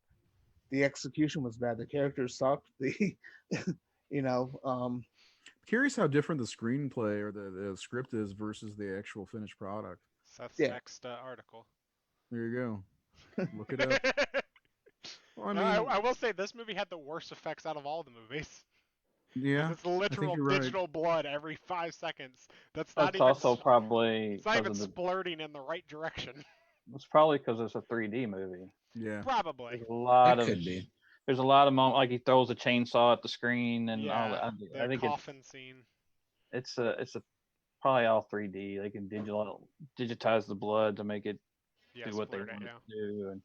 the execution was bad. The characters sucked. The you know, Curious how different the screenplay or the script is versus the actual finished product. Seth's yeah. next article. There you go. Look it up. Well, I No, mean, I will say this movie had the worst effects out of all the movies. Because yeah, it's I think literal you're right. digital blood every 5 seconds. That's not That's even. also probably It's not because even of the. splurting in the right direction. It's probably because it's a 3D movie. Yeah. Probably. There's a lot That of. could be. There's a lot of moments like he throws a chainsaw at the screen and all Yeah. that. I The think coffin scene. it's probably all 3D. They can digitize the blood to make it Yeah, do what they splurred want it, it yeah. to do. And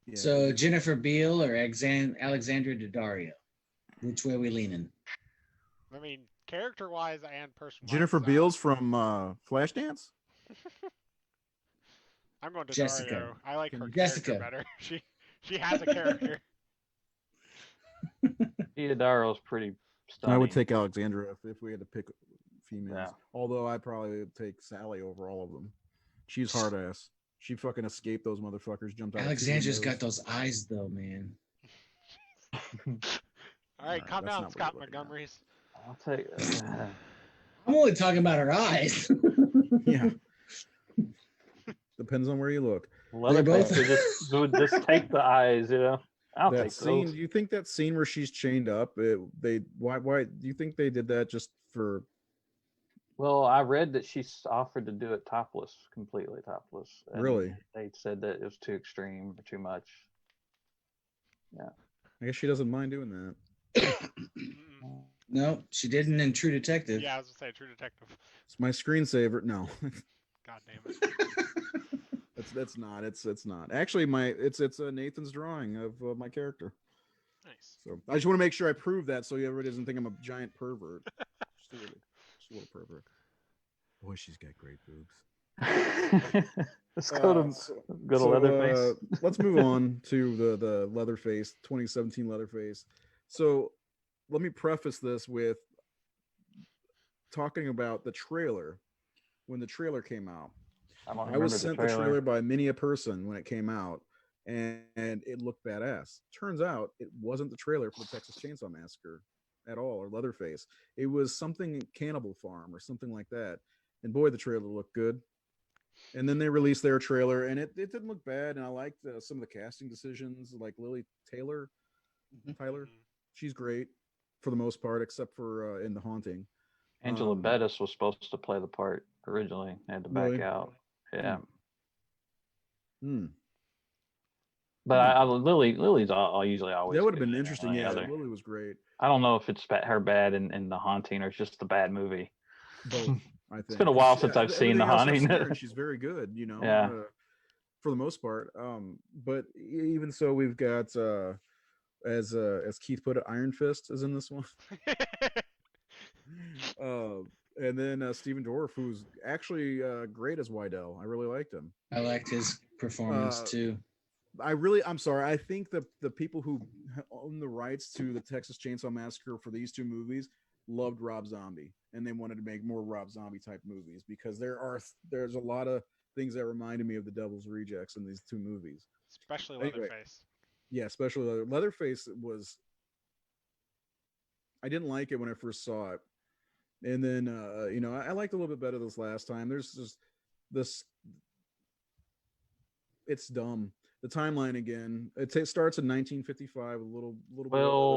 Yeah. So Jennifer Beal or Alexandra Daddario? Which way are we leaning? I mean, character-wise and person-wise. Jennifer Beals from Flashdance. I'm going to Jessica. Dario. I like her Jessica. character better. She has a character. Daro's pretty stunning. I would take Alexandra if we had to pick females. Yeah. Although I'd probably take Sally over all of them. She's hard ass. She fucking escaped those motherfuckers. Jumped out. Alexandra's of got those eyes though, man. All right, calm that's down, not what Scott we're looking at. Montgomery's. I'll take. I'm only talking about her eyes. Yeah. Depends on where you look. Leatherface both- would just take the eyes, I'll That take scene. those. Do you think that scene where she's chained up? Why? Do you think they did that just for? Well, I read that she's offered to do it topless, completely topless. And Really? They said that it was too extreme or too much. I guess she doesn't mind doing that. Mm-mm. No, she didn't in True Detective. Yeah, I was gonna say True Detective. It's my screensaver. No, God damn it. that's not. It's not. Actually, it's Nathan's drawing of my character. Nice. So I just want to make sure I prove that so everybody doesn't think I'm a giant pervert. Just a little pervert. Boy, she's got great boobs. Let's go to Leatherface. Let's move on to the Leatherface 2017 Leatherface. So let me preface this with talking about the trailer. When the trailer came out, I was sent the trailer by many a person when it came out, and it looked badass. Turns out it wasn't the trailer for the Texas Chainsaw Massacre at all, or Leatherface. It was something Cannibal Farm or something like that. And boy, the trailer looked good. And then they released their trailer, and it didn't look bad. And I liked some of the casting decisions, like Lily Tyler. She's great for the most part, except for in The Haunting. Angela Bettis was supposed to play the part originally. Had to back out. Yeah. But Lily's usually always. That would have been interesting. Yeah, Lily was great. I don't know if it's her bad in The Haunting or it's just a bad movie. Both, I think. It's been a while since I've seen The Haunting. She's very good, Yeah. For the most part. But even so, we've got as Keith put it, Iron Fist is in this one. And then Stephen Dorff, who's actually great as Wydell. I really liked him. I liked his performance too. I'm sorry. I think the people who own the rights to the Texas Chainsaw Massacre for these two movies loved Rob Zombie, and they wanted to make more Rob Zombie type movies because there's a lot of things that reminded me of the Devil's Rejects in these two movies. Especially Leatherface. Yeah, especially Leatherface was. I didn't like it when I first saw it, and then I liked it a little bit better this last time. There's just this. It's dumb. The timeline again. It starts in 1955. A little bit of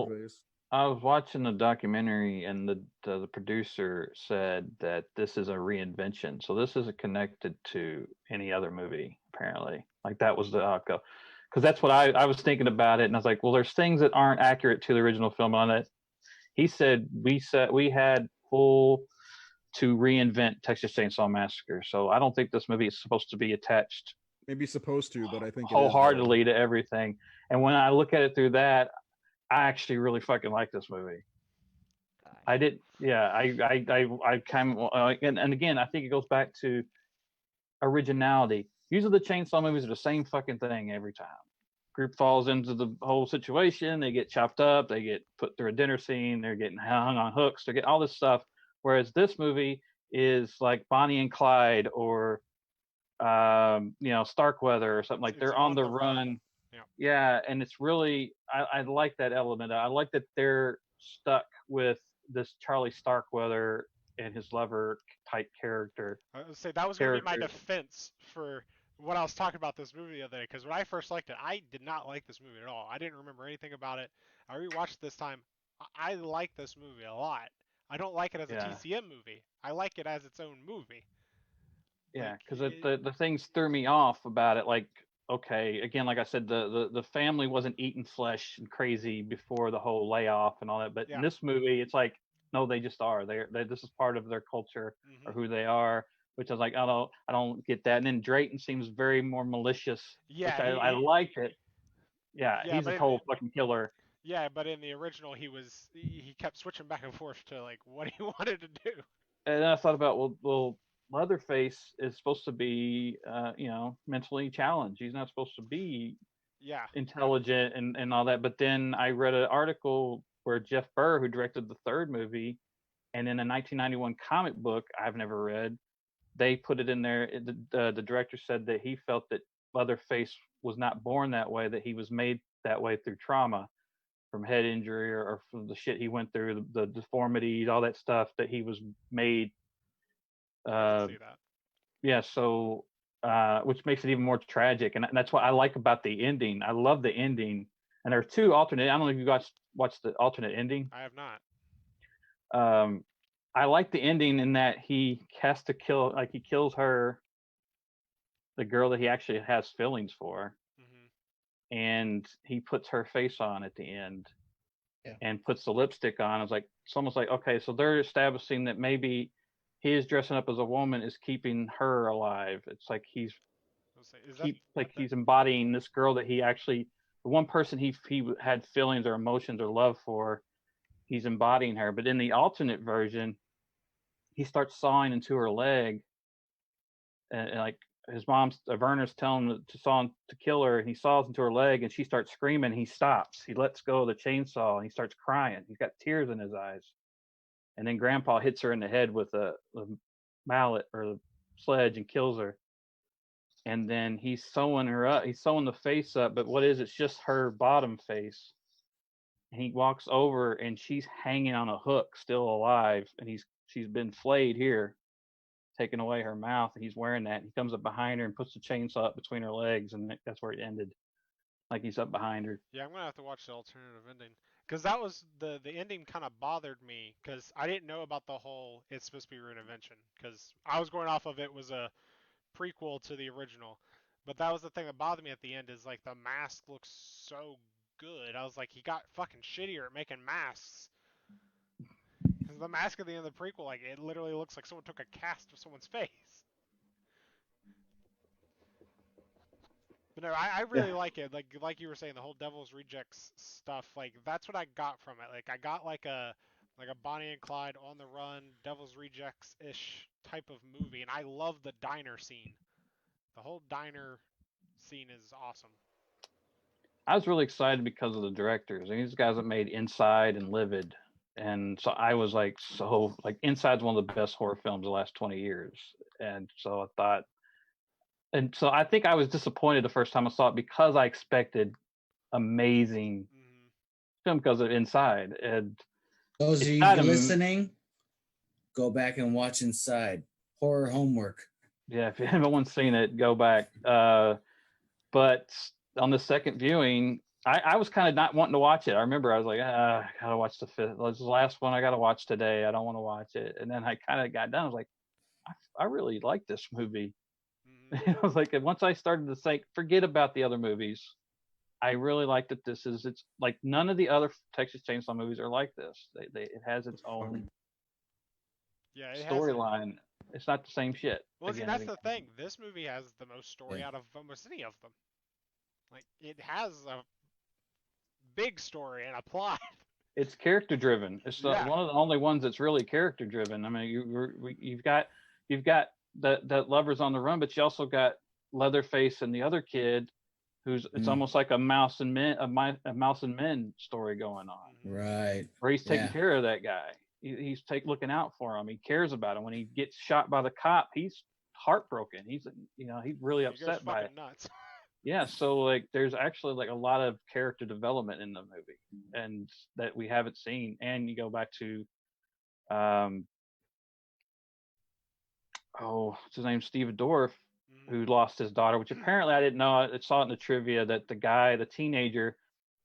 Leatherface. I was watching the documentary, and the producer said that this is a reinvention. So this isn't connected to any other movie, apparently. Like that was the outcome. Because that's what I was thinking about it, and I was like, well, there's things that aren't accurate to the original film on it. He said we had full to reinvent Texas Chainsaw Massacre. So I don't think this movie is supposed to be attached. Maybe supposed to, but I think wholeheartedly to everything. And when I look at it through that, I actually really fucking like this movie. I did, yeah. I kind of, and again, I think it goes back to originality. Usually the chainsaw movies are the same fucking thing every time. Group falls into the whole situation, they get chopped up, they get put through a dinner scene, they're getting hung on hooks, they get all this stuff. Whereas this movie is like Bonnie and Clyde or Starkweather or something, like It's they're on the run. Yeah. Yeah, and it's really I like that element. I like that they're stuck with this Charlie Starkweather and his lover type I would say that was going to be my characters. defense for what I was talking about this movie the other day. Because when I first liked it, I did not like this movie at all. I didn't remember anything about it. I rewatched it this time. I like this movie a lot. I don't like it as a Yeah, TCM movie. I like it as its own movie. Like yeah, because the things threw me off about it. Like, okay, again, like I said, the family wasn't eating flesh and crazy before the whole layoff and all that. But in yeah. this movie, it's like, no, they just are. This is part of their culture or Hmm. who they are. Which I was like, I don't get that. And then Drayton seems very more malicious, which Yeah, I like it. Yeah, yeah, he's a but total fucking killer. yeah, but in the original, he kept switching back and forth to like what he wanted to do. And then I thought about, well, Leatherface is supposed to be, mentally challenged. He's not supposed to be Yeah, intelligent and all that. But then I read an article where Jeff Burr, who directed the third movie, and in a 1991 comic book I've never read, they put it in there. The director said that he felt that Leatherface was not born that way, that he was made that way through trauma from head injury or from the shit he went through, the deformities, all that stuff, that he was made. I can Uh, see that. yeah, so which makes it even more tragic, and that's what I like about the ending. I love the ending, and there are two alternate. I don't know if you guys watched the alternate ending. I have not. Um, I like the ending in that he has to kill, like he kills her, the girl that he actually has feelings for, Hmm. and he puts her face on at the end Yeah. and puts the lipstick on. I was like, it's almost like, okay, so they're establishing that maybe his dressing up as a woman is keeping her alive. It's like Let's say, is that he's embodying this girl that he actually, the one person he had feelings or emotions or love for, he's embodying her. But in the alternate version, he starts sawing into her leg, and like his mom's Werner's telling him to saw to kill her, and he saws into her leg, and she starts screaming. He stops. He lets go of the chainsaw, and he starts crying. He's got tears in his eyes. And then Grandpa hits her in the head with a mallet or a sledge and kills her. And then he's sewing her up. He's sewing the face up, but what is it? It's just her bottom face. And he walks over, and she's hanging on a hook, still alive, and she's been flayed here, taking away her mouth, and he's wearing that. He comes up behind her and puts the chainsaw up between her legs, and that's where it ended. Like he's up behind her. Yeah, I'm gonna have to watch the alternative ending because that was the ending kind of bothered me because I didn't know about the whole it's supposed to be reinvention because I was going off of it was a prequel to the original, but that was the thing that bothered me at the end is like the mask looks so good. I was like he got fucking shittier at making masks because the mask at the end of the prequel like it literally looks like someone took a cast of someone's face. But no, I Yeah. really like it. Like you were saying, the whole Devil's Rejects stuff. Like that's what I got from it. Like I got like a Bonnie and Clyde on the run, Devil's Rejects ish type of movie, and I love the diner scene. The whole diner scene is awesome. I was really excited because of the directors. And these guys that made Inside and Livid. And so I was like, so like Inside's one of the best horror films of the last 20 years. And so I thought, and so I think I was disappointed the first time I saw it because I expected amazing Hmm. film because of Inside. And Those of it's you not listening, go back and watch Inside. Horror homework. yeah, if anyone's seen it, go back. But on the second viewing, I was kind of not wanting to watch it. I remember I was like, I gotta watch the fifth. This is the last one I gotta watch today. I don't want to watch it. And then I kind of got done. I was like, I really like this movie. Hmm. I was like, and once I started to think, forget about the other movies. I really like that it's like none of the other Texas Chainsaw movies are like this. It has its own Yeah, it has it. storyline. It's not the same shit. Well, see, Again, that's the thing. This movie has the most story Yeah. out of almost any of them. Like it has a big story and a plot. it's character driven. It's Yeah. one of the only ones that's really character driven. I mean, you've got that lovers on the run, but you also got Leatherface and the other kid, who's it's Mm. almost like a mouse and men a mouse and men story going on, Hmm. Right. where he's taking Yeah. care of that guy. He's looking out for him. He cares about him. When he gets shot by the cop, he's heartbroken. He's really He goes upset by it. fucking nuts. Yeah, so like there's actually like a lot of character development in the movie and that we haven't seen. And you go back to um what's his name, Steve Dorff, who lost his daughter, which apparently I didn't know. I saw it in the trivia that the teenager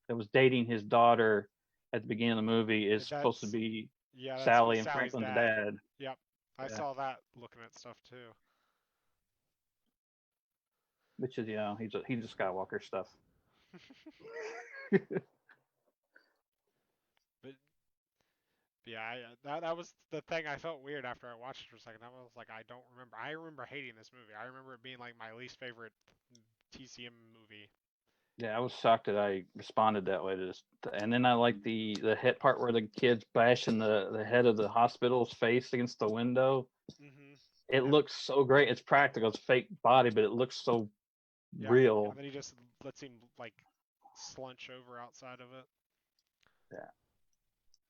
that was dating his daughter at the beginning of the movie is supposed to be That's Sally and Sally's Franklin's dad. dad. Yep, I Yeah. saw that looking at stuff too. Which is he's a Skywalker stuff. But yeah, that was the thing. I felt weird after I watched it for a second. I was like, I don't remember. I remember hating this movie. I remember it being like my least favorite TCM movie. Yeah, I was shocked that I responded that way to this. And then I like the hit part where the kid's bashing the head of the hospital's face against the window. It looks so great. It's practical. It's fake body, but it looks so real. And then he just lets him like slunch over outside of it. Yeah.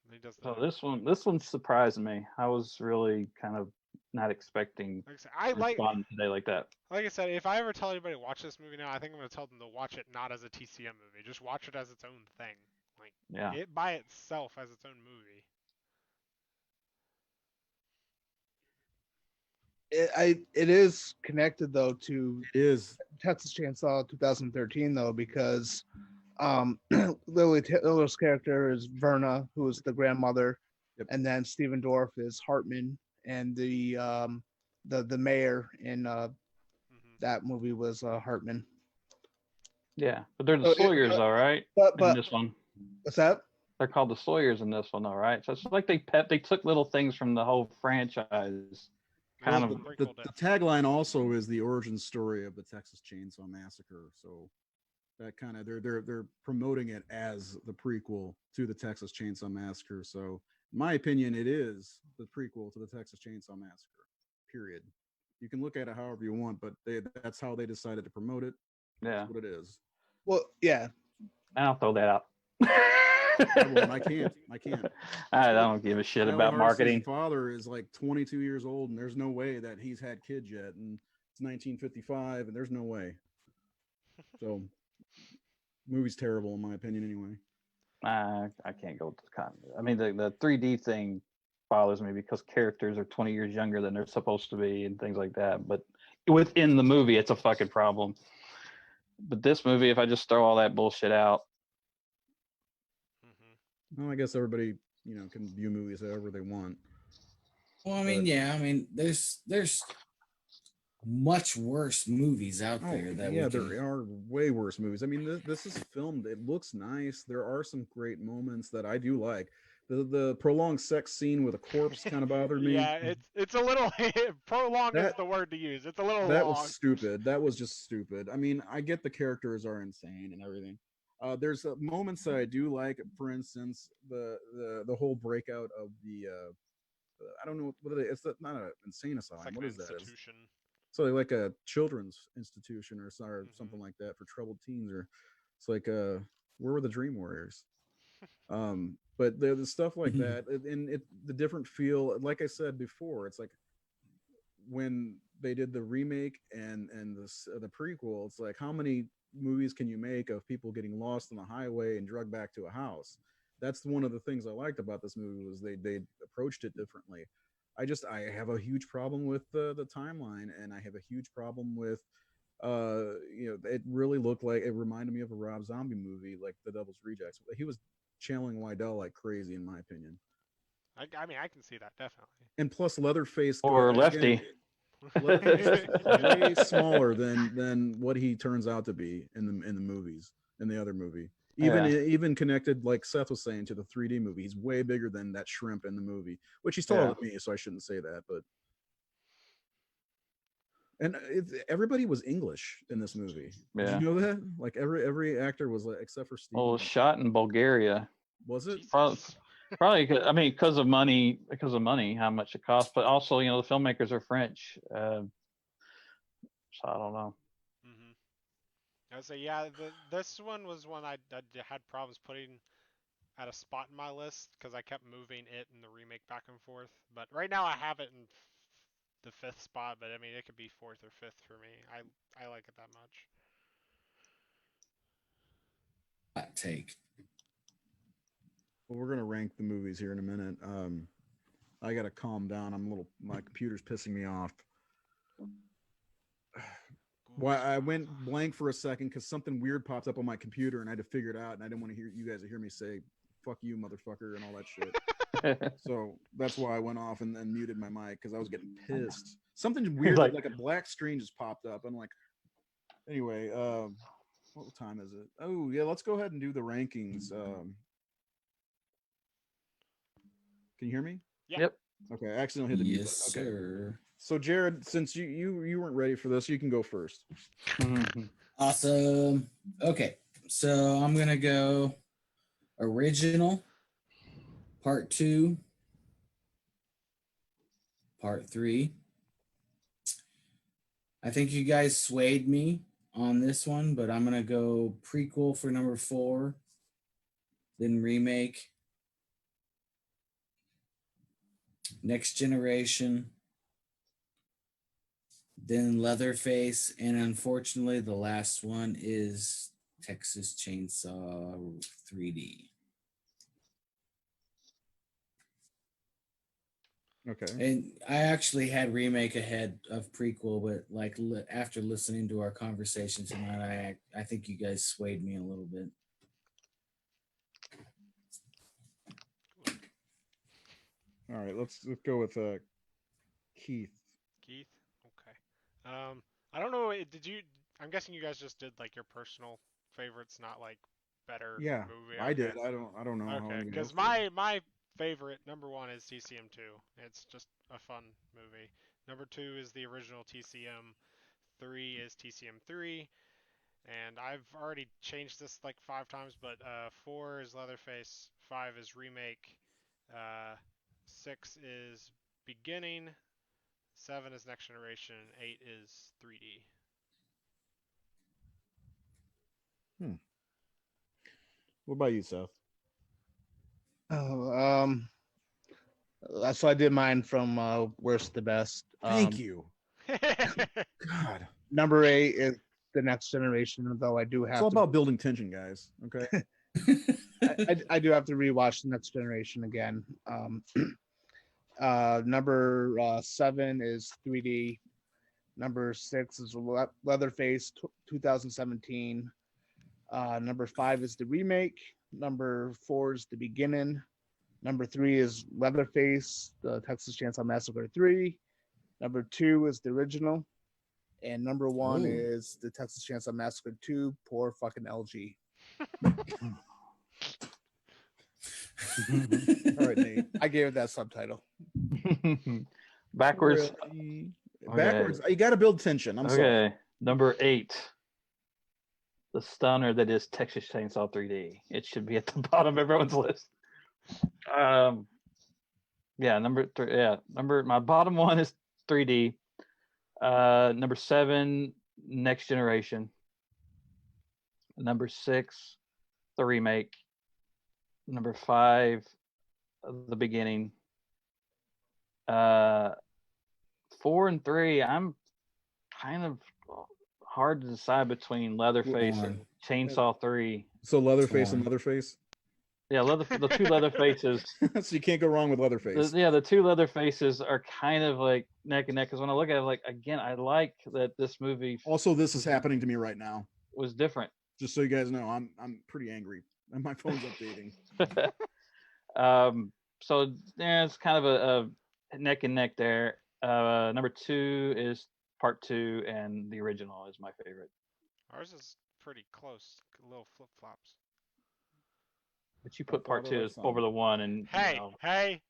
And he does So this one surprised me. I was really kind of not expecting responding today like that. Like I said, if I ever tell anybody to watch this movie now, I think I'm going to tell them to watch it not as a TCM movie. Just watch it as its own thing. Like it by itself as its own movie. It is connected though to Texas Chainsaw 2013 though, because Lily Taylor's character is Verna, who is the grandmother, and then Stephen Dorff is Hartman, and the mayor in that movie was Hartman. Yeah, but they're the Sawyers, all right. But in this one, what's that? They're called the Sawyers in this one, all right. So it's like they took little things from the whole franchise. The tagline also is the origin story of the Texas Chainsaw Massacre. So that kind of they're promoting it as the prequel to the Texas Chainsaw Massacre. So in my opinion, it is the prequel to the Texas Chainsaw Massacre. Period. You can look at it however you want, but that's how they decided to promote it. Yeah, that's what it is. Well, yeah. I'll throw that out. I can't. I don't give a shit about marketing. His father is like 22 years old, and there's no way that he's had kids yet. And it's 1955, and there's no way. So, movie's terrible in my opinion, anyway. I can't go with the continuity. I mean, the 3D thing bothers me because characters are 20 years younger than they're supposed to be and things like that. But within the movie, it's a fucking problem. But this movie, if I just throw all that bullshit out. Well, I guess everybody, can view movies however they want. Well, I mean, there's much worse movies out there there are way worse movies. I mean, this is filmed. It looks nice. There are some great moments that I do like. The prolonged sex scene with a corpse kind of bothered me. Yeah, it's a little prolonged is the word to use. It's a little that long. was stupid. That was just stupid. I mean, I get the characters are insane and everything. There's moments that I do like. For instance, the whole breakout of the I don't know what it is. It's not an insane asylum. Like what is institution. That? So like a children's institution or something like that for troubled teens, or it's like where were the Dream Warriors? But the stuff like that, and the different feel. Like I said before, it's like when they did the remake and the prequel. It's like how many movies can you make of people getting lost on the highway and drugged back to a house? That's one of the things I liked about this movie was they approached it differently. I have a huge problem with the timeline, and I have a huge problem with it really looked like it reminded me of a Rob Zombie movie, like The Devil's Rejects. He was channeling Wydell like crazy, in my opinion. I mean, I can see that definitely. And plus, Leatherface or Lefty. Leatherface is way smaller than what he turns out to be in the movies, in the other movie. Even connected, like Seth was saying, to the 3D movie, he's way bigger than that shrimp in the movie. Which he's taller than me, so I shouldn't say that. But and everybody was English in this movie. Yeah. Did you know that? Like every actor was like, except for Steve. Well, shot in Bulgaria. Was it? Probably. I mean, because of money, how much it costs. But also, the filmmakers are French. So I don't know. I would say, yeah, this one was one I had problems putting at a spot in my list because I kept moving it and the remake back and forth. But right now I have it in the fifth spot, but I mean it could be fourth or fifth for me. I like it that much. Hot take. Well, we're gonna rank the movies here in a minute. I gotta calm down. My computer's pissing me off. Why I went blank for a second because something weird popped up on my computer and I had to figure it out, and I didn't want to hear you guys to hear me say "fuck you, motherfucker" and all that shit. So that's why I went off and then muted my mic because I was getting pissed. Something weird, like a black screen just popped up. I'm like, anyway, what time is it? Oh yeah, let's go ahead and do the rankings. Can you hear me? Yeah. Yep. Okay, I accidentally hit the mute Yes, button. Okay. sir. So Jared, since you weren't ready for this, you can go first. Awesome. Okay, so I'm gonna go original, part 2, part 3. I think you guys swayed me on this one, but I'm gonna go prequel for number 4, then remake, Next Generation, then Leatherface, and unfortunately the last one is Texas Chainsaw 3D. Okay. And I actually had remake ahead of prequel, but like after listening to our conversation tonight, I think you guys swayed me a little bit. All right, let's go with Keith. Keith. Okay. I don't know. Did you? I'm guessing you guys just did like your personal favorites, not like better Yeah, movie. I Okay. did. I don't know how Okay, anybody because else did. my favorite number 1 is TCM 2. It's just a fun movie. Number 2 is the original TCM. 3 is TCM 3. And I've already changed this like 5 times, but 4 is Leatherface, 5 is Remake, 6 is Beginning, 7 is Next Generation, 8 is 3D. What about you, Seth? Oh, that's why I did mine from worst to best. Thank you. God, Number 8 is the Next Generation, though I do have it's all to. about building tension, guys. Okay. I do have to rewatch the Next Generation again. Number 7 is 3D. Number 6 is Leatherface 2017. Number 5 is the remake. Number 4 is the beginning. Number 3 is Leatherface, the Texas Chainsaw Massacre 3. Number 2 is the original. And number 1 is the Texas Chainsaw Massacre 2. Poor fucking LG. All right, Nate. I gave it that subtitle. Backwards. Really? Okay. Backwards. You got to build tension. I'm sorry. Okay. Number 8. The stunner that is Texas Chainsaw 3D. It should be at the bottom of everyone's list. Yeah, number 3. Yeah, my bottom one is 3D. Number 7, Next Generation. Number 6, the remake. Number 5, the beginning. 4 and 3, I'm kind of hard to decide between Leatherface and Chainsaw 3. So Leatherface and Leatherface. Yeah, the two Leatherfaces. So you can't go wrong with Leatherface. The two Leatherfaces are kind of like neck and neck. Because when I look at it, like again, I like that this movie. Also, this is happening to me right now. Was different. Just so you guys know, I'm pretty angry, and my phone's updating. So yeah, it's kind of a neck and neck there. Number 2 is part 2, and the original is my favorite. Ours is pretty close. Little flip flops. But you put part 2 over the 1, and hey,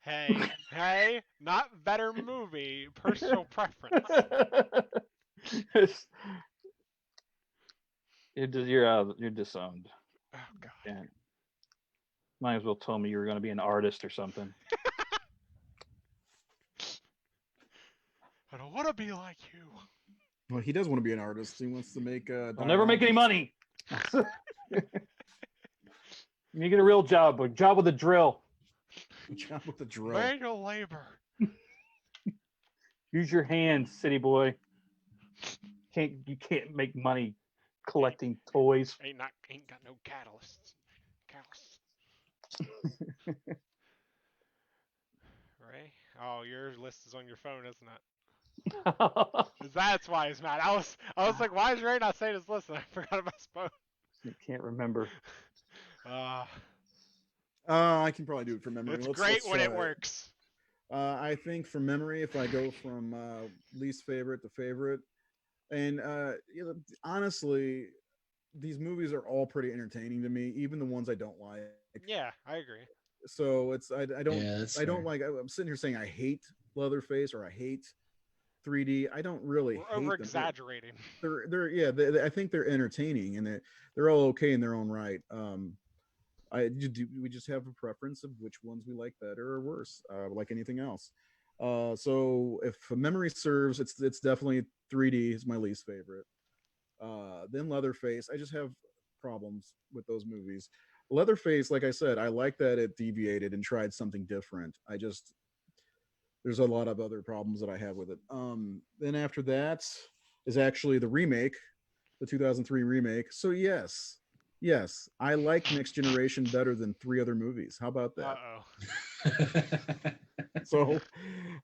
hey, not better movie, personal preference. You're disowned. Oh God. Yeah. Might as well tell me you were going to be an artist or something. I don't want to be like you. Well, he does want to be an artist. He wants to make. I'll never make any money. You get a real job, a job with a drill. A job with a drill. Manual labor. Use your hands, city boy. You can't make money collecting toys. Ain't got no catalysts. Catalysts. Ray? Oh, your list is on your phone, isn't it? That's why he's mad. I was like, why is Ray not saying his list? And I forgot about his phone. I can't remember. Uh, I can probably do it from memory. it's Let's great when try it works. I think from memory, if I go from least favorite to favorite, and honestly, these movies are all pretty entertaining to me, even the ones I don't like. Yeah, I agree. So I don't Yeah, that's I don't fair. like. I'm sitting here saying I hate Leatherface or I hate 3D. I don't really We're hate over them. exaggerating. They're yeah. I think they're entertaining and they're all okay in their own right. We just have a preference of which ones we like better or worse, like anything else. So if memory serves, it's definitely 3D is my least favorite. Then Leatherface, I just have problems with those movies. Leatherface, like I said, I like that it deviated and tried something different. I just there's a lot of other problems that I have with it. Then after that is actually the remake, the 2003 remake. So yes, I like Next Generation better than three other movies. How about that? Uh-oh. So,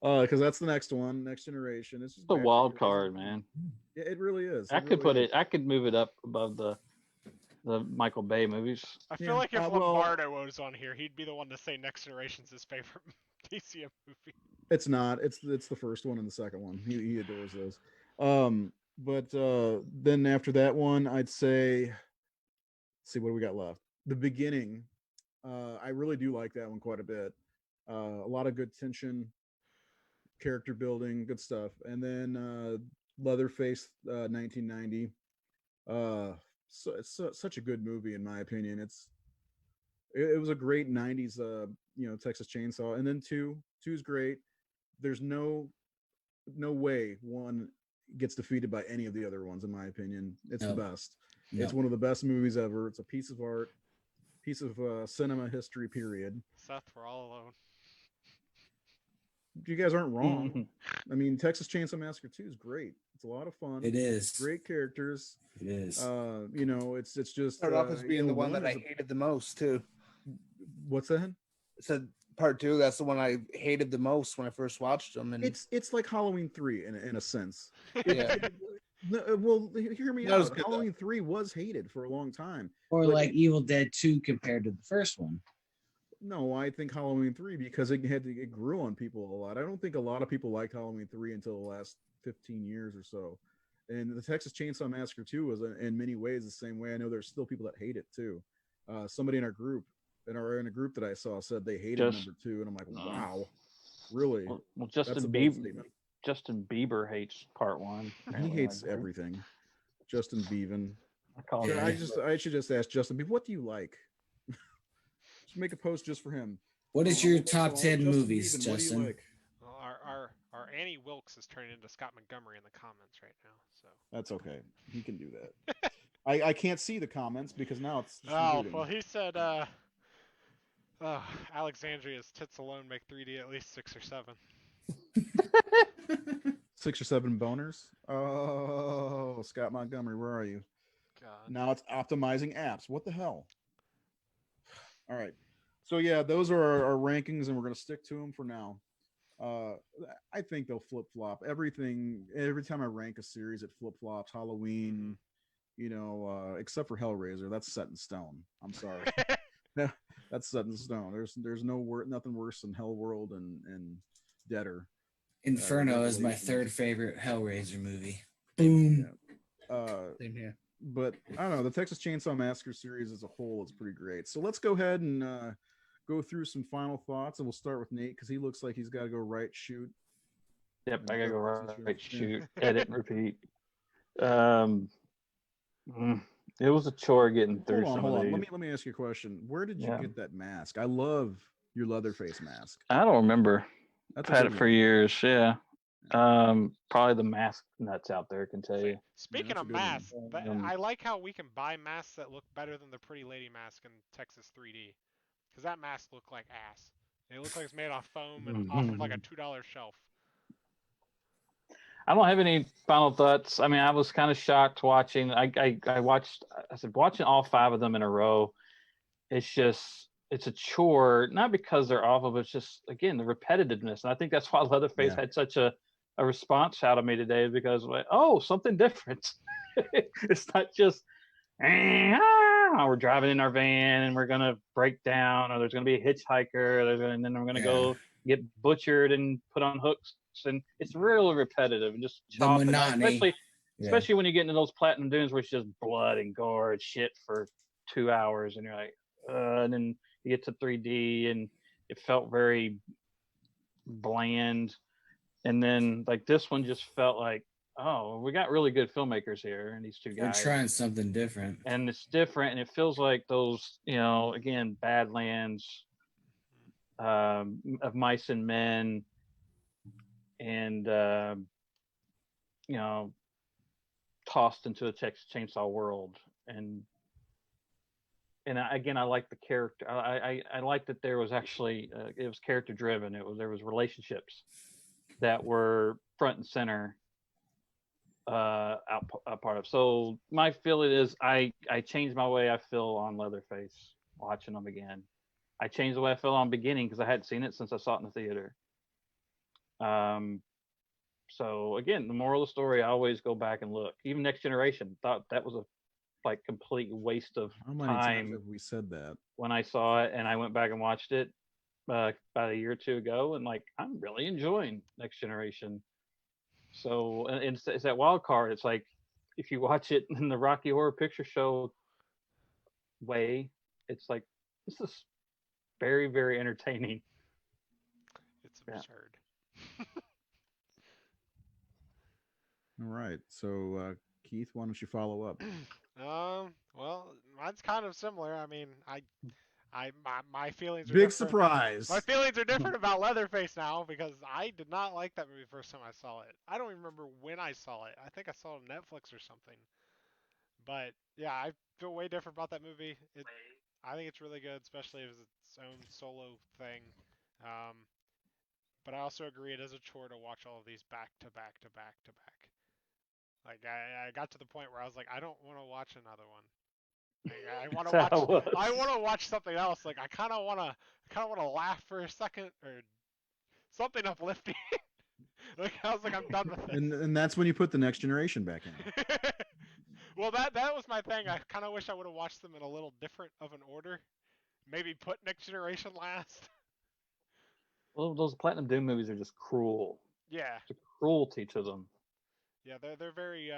because that's the next one, Next Generation. It's just The Back to wild the card, Future. man. Yeah, it really is. I It could really put is. it. I could move it up above the Michael Bay movies. I feel Yeah. like if Well, Lombardo was on here, he'd be the one to say Next Generation's his favorite DCM movie. it's not. It's the first one and the second one. He adores those. But then after that one, I'd say, see what do we got left. The beginning. I really do like that one quite a bit. A lot of good tension, character building, good stuff. And then Leatherface, 1990. So it's such a good movie in my opinion. It was a great 90s Texas Chainsaw. And then two's great. There's no way one gets defeated by any of the other ones in my opinion. It's the Nope. best. It's Nope. one of the best movies ever. It's a piece of art, piece of cinema history period. Seth, we're all alone. You guys aren't wrong. I mean, Texas Chainsaw Massacre 2 is great. It's a lot of fun. It is. Great characters. It is. It's just Start off as being the one that I is hated the most too. what's that? So part two, that's the one I hated the most when I first watched them. And It's like Halloween 3 in a sense. yeah, No, well, hear me That was out. good, though. Halloween 3 was hated for a long time. Or but like Evil Dead 2 compared to the first one. No, I think Halloween 3 because it grew on people a lot. I don't think a lot of people liked Halloween 3 until the last 15 years or so. And the Texas Chainsaw Massacre 2 was in many ways the same way. I know there's still people that hate it too. Somebody in our group, in a group that I saw, said they hated number 2, and I'm like, wow, really? Well, That's Justin a bold Bieber. statement. Justin Bieber hates part one. He hates everything. Justin Beaven. I call So him. I should just ask Justin Bieber, what do you like? Just make a post just for him. What is your top So, 10 Justin movies, Bieber, what do you Justin? like? Well, our Annie Wilkes is turning into Scott Montgomery in the comments right now. So. That's okay. He can do that. I can't see the comments because now it's just Oh rebooting. well, he said Alexandria's tits alone make 3D at least 6 or 7. 6 or 7 boners. Oh, Scott Montgomery, where are you? God. Now it's optimizing apps. What the hell? All right. So yeah, those are our rankings, and we're gonna stick to them for now. I think they'll flip flop everything. Every time I rank a series, it flip flops. Halloween, except for Hellraiser, that's set in stone. I'm sorry, that's set in stone. There's nothing worse than Hellworld and Deader. Inferno is my Revelations. third favorite Hellraiser movie. Boom. same here. But I don't know, the Texas Chainsaw Massacre series as a whole is pretty great. So let's go ahead and go through some final thoughts, and we'll start with Nate because he looks like he's got to go right shoot. Yep, I gotta go right, Yeah. shoot, edit, and repeat. It was a chore getting through Hold some on. of these. Let me ask you a question. Where did you Yeah. get that mask? I love your Leatherface mask. I don't remember. That's I've had it for years. Yeah. Probably the mask nuts out there can tell you. Speaking that's a of good one. masks, I like how we can buy masks that look better than the Pretty Lady mask in Texas 3D. Because that mask looked like ass. It looked like it's made off foam and off of like a $2 shelf. I don't have any final thoughts. I mean, I was kind of shocked watching. I watched. I said watching all 5 of them in a row. It's a chore, not because they're awful, but it's just again the repetitiveness. And I think that's why Leatherface had such a response out of me today, because like, oh, something different. It's not just we're driving in our van and we're gonna break down, or there's gonna be a hitchhiker, and then we're gonna go get butchered and put on hooks, and it's really repetitive and just The chopping, monotony. especially when you get into those platinum dunes where it's just blood and gore and shit for 2 hours, and you're like, and then you get to 3D and it felt very bland, and then like this one just felt like, oh, we got really good filmmakers here, and these 2 They're guys, trying something different. and it's different, and it feels like those, again, Badlands, of Mice and Men, and tossed into a Texas Chainsaw world, and again, I like the character. I like that there was actually it was character driven. There was relationships that were front and center, out part of. So my feeling is I changed my way I feel on Leatherface watching them again. I changed the way I feel on beginning because I hadn't seen it since I saw it in the theater. So again, the moral of the story, I always go back and look. Even Next Generation, thought that was a like complete waste of How many times time have we said that? when I saw it, and I went back and watched it about a year or 2 ago, and like I'm really enjoying Next Generation. So and it's that wild card. It's like if you watch it in the Rocky Horror Picture Show way, it's like this is very, very entertaining. It's absurd. All right. So, Keith, why don't you follow up? Well, mine's kind of similar. I mean, my feelings are Big different. surprise. My feelings are different about Leatherface now because I did not like that movie the first time I saw it. I don't even remember when I saw it. I think I saw it on Netflix or something. But yeah, I feel way different about that movie. I think it's really good, especially as its own solo thing. Um, but I also agree it is a chore to watch all of these back to back to back to back. Like I got to the point where I was like, I don't want to watch another one. Like, I want to That's how watch. it was. I want to watch something else. Like I kind of want to. I kind of want to laugh for a second or something uplifting. Like I was like, I'm done with this. And that's when you put the Next Generation back in. Well, that was my thing. I kind of wish I would have watched them in a little different of an order. Maybe put Next Generation last. Well, those Platinum Doom movies are just cruel. Yeah. The cruelty to them. Yeah, they're very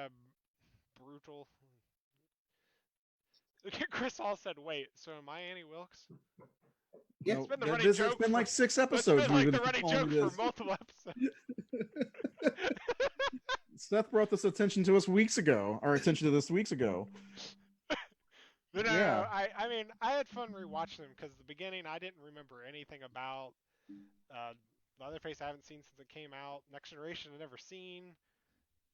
brutal. Chris Hall said, "Wait, so am I Annie Wilkes?" Yeah. It's been the No, running it's joke. been like 6 It's episodes. been like we've the been running calling joke it for this. multiple episodes. Seth brought this attention to us weeks ago. Our attention to this weeks ago. No, Yeah. I mean, I had fun rewatching them because the beginning I didn't remember anything about. Leatherface I haven't seen since it came out. Next Generation I've never seen.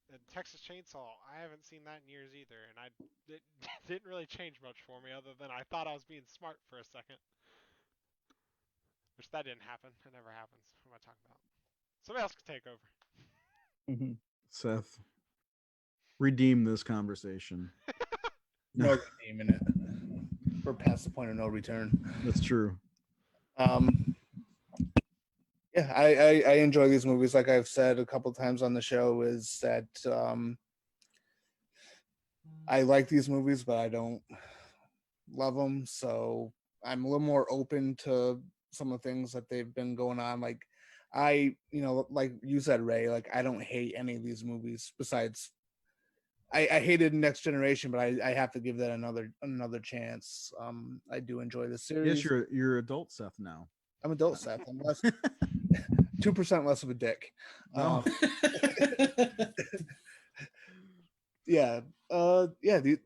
And Texas Chainsaw I haven't seen that in years either, and it didn't really change much for me other than I thought I was being smart for a second, which that didn't happen. It never happens. What am I talking about? Somebody else could take over. Seth, redeem this conversation. No redeeming it. We're past the point of no return. That's true. Yeah, I enjoy these movies. Like I've said a couple times on the show, is that I like these movies, but I don't love them. So I'm a little more open to some of the things that they've been going on. Like like you said, Ray, like I don't hate any of these movies besides I hated Next Generation, but I have to give that another chance. I do enjoy the series. Yes, you're adult Seth now. I'm adult Seth. I'm less 2% less of a dick. No. Yeah.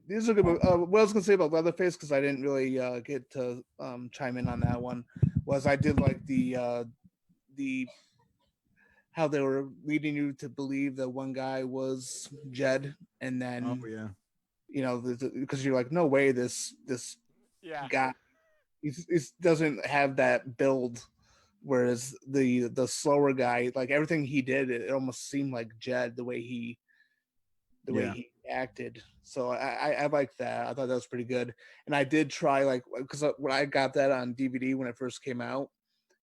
These are good. What I was gonna say about Leatherface, because I didn't really get to chime in on that one, was I did like the how they were leading you to believe that one guy was Jed, and then Oh yeah. Because you're like, no way, this Yeah. guy he doesn't have that build whereas the slower guy, like everything he did, it almost seemed like Jed the way Yeah. he acted. So I like that. I thought that was pretty good. And I did try like because when I got that on DVD when it first came out,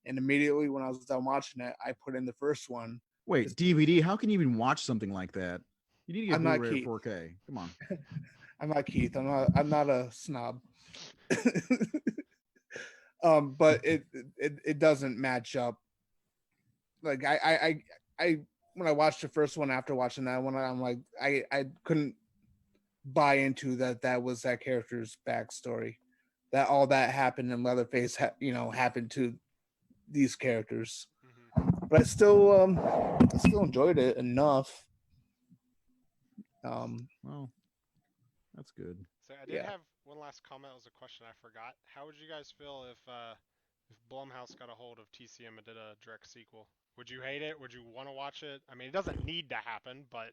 and immediately when I was done watching it, I put in the first one. Wait, DVD? How can you even watch something like that? You need to get I'm not Blu-ray Keith. or 4K. Come on. I'm not Keith. I'm not a snob. But it doesn't match up. Like I when I watched the first one after watching that one, I'm like I couldn't buy into that was that character's backstory. That all that happened in Leatherface, happened to these characters. But I still enjoyed it enough. Well, that's good. So I did Yeah. have one last comment. It was a question I forgot. How would you guys feel if Blumhouse got a hold of TCM and did a direct sequel? Would you hate it? Would you want to watch it? I mean, it doesn't need to happen, but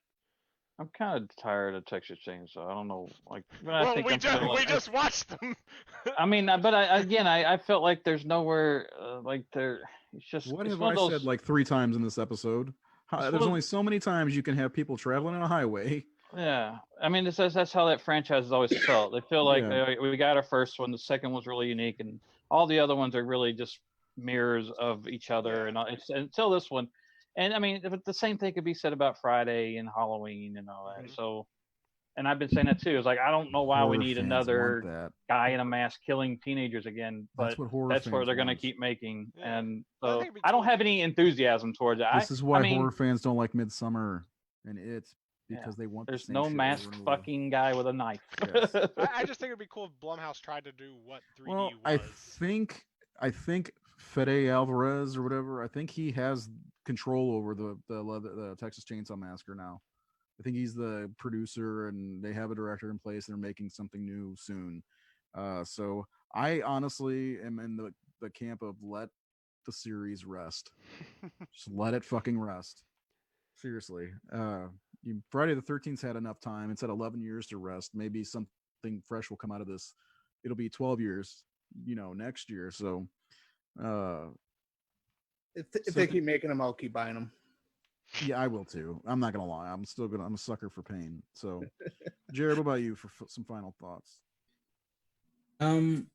I'm kind of tired of Texas Chainsaw. I don't know, like, but well, I think we I'm just still. we just watched them. I mean, but I felt like there's nowhere like there. What It's have one I of said those. like 3 times in this episode? It's There's one only of, so many times you can have people traveling on a highway. yeah, I mean, that's how that franchise has always felt. They feel like Yeah. we got our first one, the second was really unique, and all the other ones are really just mirrors of each other. Yeah. It's until this one, and I mean, the same thing could be said about Friday and Halloween and all that. Mhm. So, and I've been saying that too. It's like I don't know why we Horror need fans want another that. guy in a mask killing teenagers again, That's but what horror that's what fans they're going to want. keep making. Yeah. And I think so it'd be I don't cool have too. any enthusiasm towards it. This is I why mean, horror fans don't like Midsummer and It's yeah, because they want the there's same no shit masked over and over. fucking guy with a knife. Yes. I just think it'd be cool if Blumhouse tried to do what 3D Well, was. I think Fede Alvarez or whatever. I think he has control over the Texas Chainsaw Massacre now. I think he's the producer, and they have a director in place. And they're making something new soon. So I honestly am in the camp of let the series rest. Just let it fucking rest. Seriously. Friday the 13th had enough time. It's had 11 years to rest. Maybe something fresh will come out of this. It'll be 12 years, next year. So, If they keep making them, I'll keep buying them. yeah, I will too. I'm not gonna lie. I'm a sucker for pain. So, Jared, what about you for some final thoughts? Kind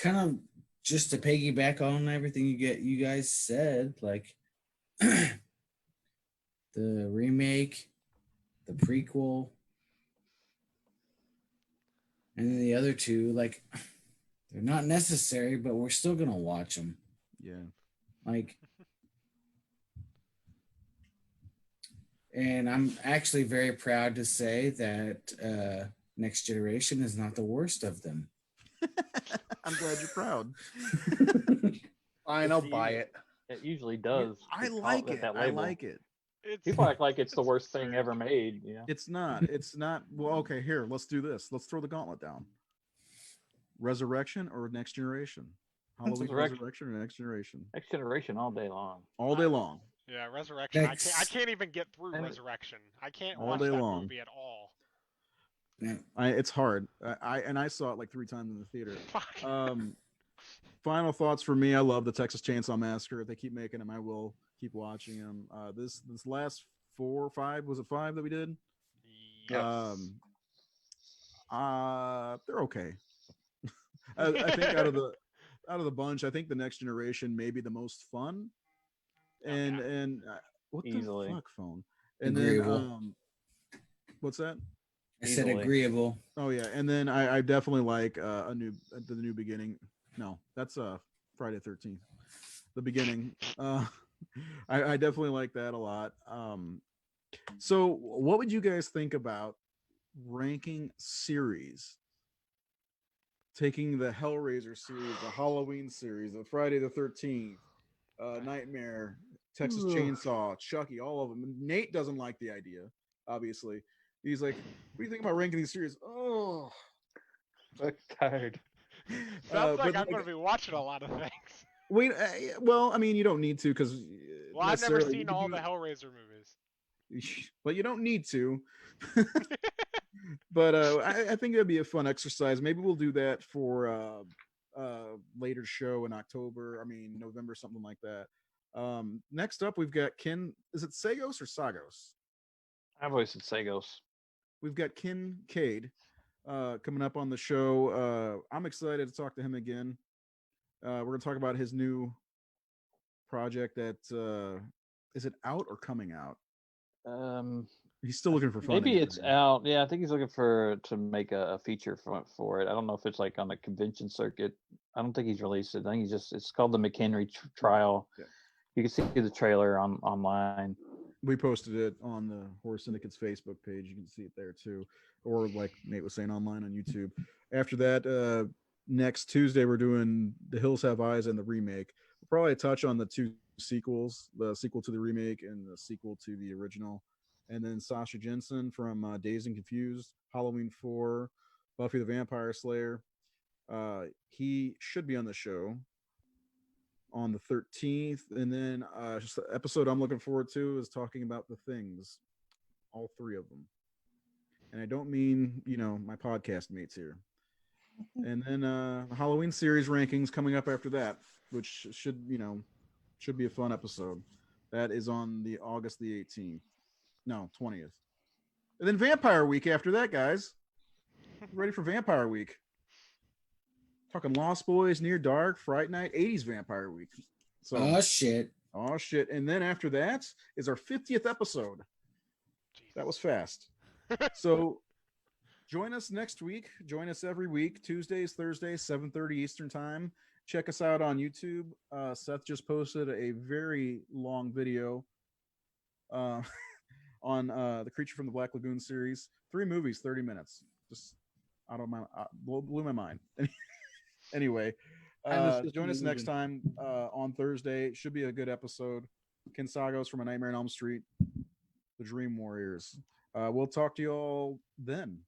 of just to piggyback on everything you guys said, like the remake, the prequel, and then the other two, like they're not necessary, but we're still gonna watch them. Yeah. Like, and I'm actually very proud to say that Next Generation is not the worst of them. I'm glad you're proud. Fine, I'll buy it. It usually does. I It's like got it. that I label. like it. People act like it's the worst thing ever made. Yeah. It's not. It's not. Well, okay, here, let's do this. Let's throw the gauntlet down. Resurrection or Next Generation? Halloween Resurrection or Next Generation? Next Generation all day long. All day long. Yeah, Resurrection. I That's- can't even get through And- Resurrection. I can't All watch day that long. movie at all. Yeah. It's hard. I saw it like 3 times in the theater. Fuck. Final thoughts for me. I love the Texas Chainsaw Massacre. If they keep making them, I will keep watching them. This last 4 or 5, was it 5 that we did? Yes. They're okay. I think out of the bunch, I think the Next Generation may be the most fun. And Okay. and what Easily. the fuck phone? And Agreeable. then what's that? I said Easily. agreeable. Oh yeah, and then I definitely like the new beginning. No, that's Friday 13th. The beginning. I definitely like that a lot. So what would you guys think about ranking series? Taking the Hellraiser series, the Halloween series, the Friday the 13th, Nightmare, Texas Chainsaw, Chucky, all of them. Nate doesn't like the idea, obviously. He's like, what do you think about ranking these series? Oh, I'm tired. Sounds like but I'm going to be watching a lot of things. Wait, well, I mean, you don't need to because. Well, I've never seen all the Hellraiser movies. But you don't need to. But I think it'd be a fun exercise. Maybe we'll do that for later show in October. I mean November, something like that. Next up, we've got Ken. Is it Sagos or Sagos? I've always said Sagos. We've got Ken Cade coming up on the show. I'm excited to talk to him again. We're going to talk about his new project that is it out or coming out? Um, He's still looking for funding. maybe it's out. Yeah, I think he's looking to make a feature for it. I don't know if it's like on the convention circuit. I don't think he's released it. I think it's called the McHenry Trial. Yeah. You can see the trailer online. We posted it on the Horror Syndicate's Facebook page. You can see it there too, or like Nate was saying, online on YouTube. After that, next Tuesday we're doing The Hills Have Eyes and the remake. We'll probably touch on the two sequels, the sequel to the remake and the sequel to the original. And then Sasha Jensen from Dazed and Confused, Halloween 4, Buffy the Vampire Slayer. He should be on the show on the 13th. And then just the episode I'm looking forward to is talking about The Things, all three of them. And I don't mean, my podcast mates here. And then Halloween series rankings coming up after that, which should be a fun episode. That is on the August the 18th. No, 20th. And then Vampire Week after that, guys. Ready for Vampire Week. Talking Lost Boys, Near Dark, Fright Night, 80s Vampire Week. So, oh shit. And then after that is our 50th episode. Jesus. That was fast. So join us next week. Join us every week, Tuesdays, Thursdays, 7:30 Eastern time. Check us out on YouTube. Seth just posted a very long video on the Creature from the Black Lagoon series. 3 movies, 30 minutes. Just out of my blew my mind. Anyway, join us next time on Thursday. Should be a good episode. Ken Sagos from A Nightmare on Elm Street, The Dream Warriors. We'll talk to you all then.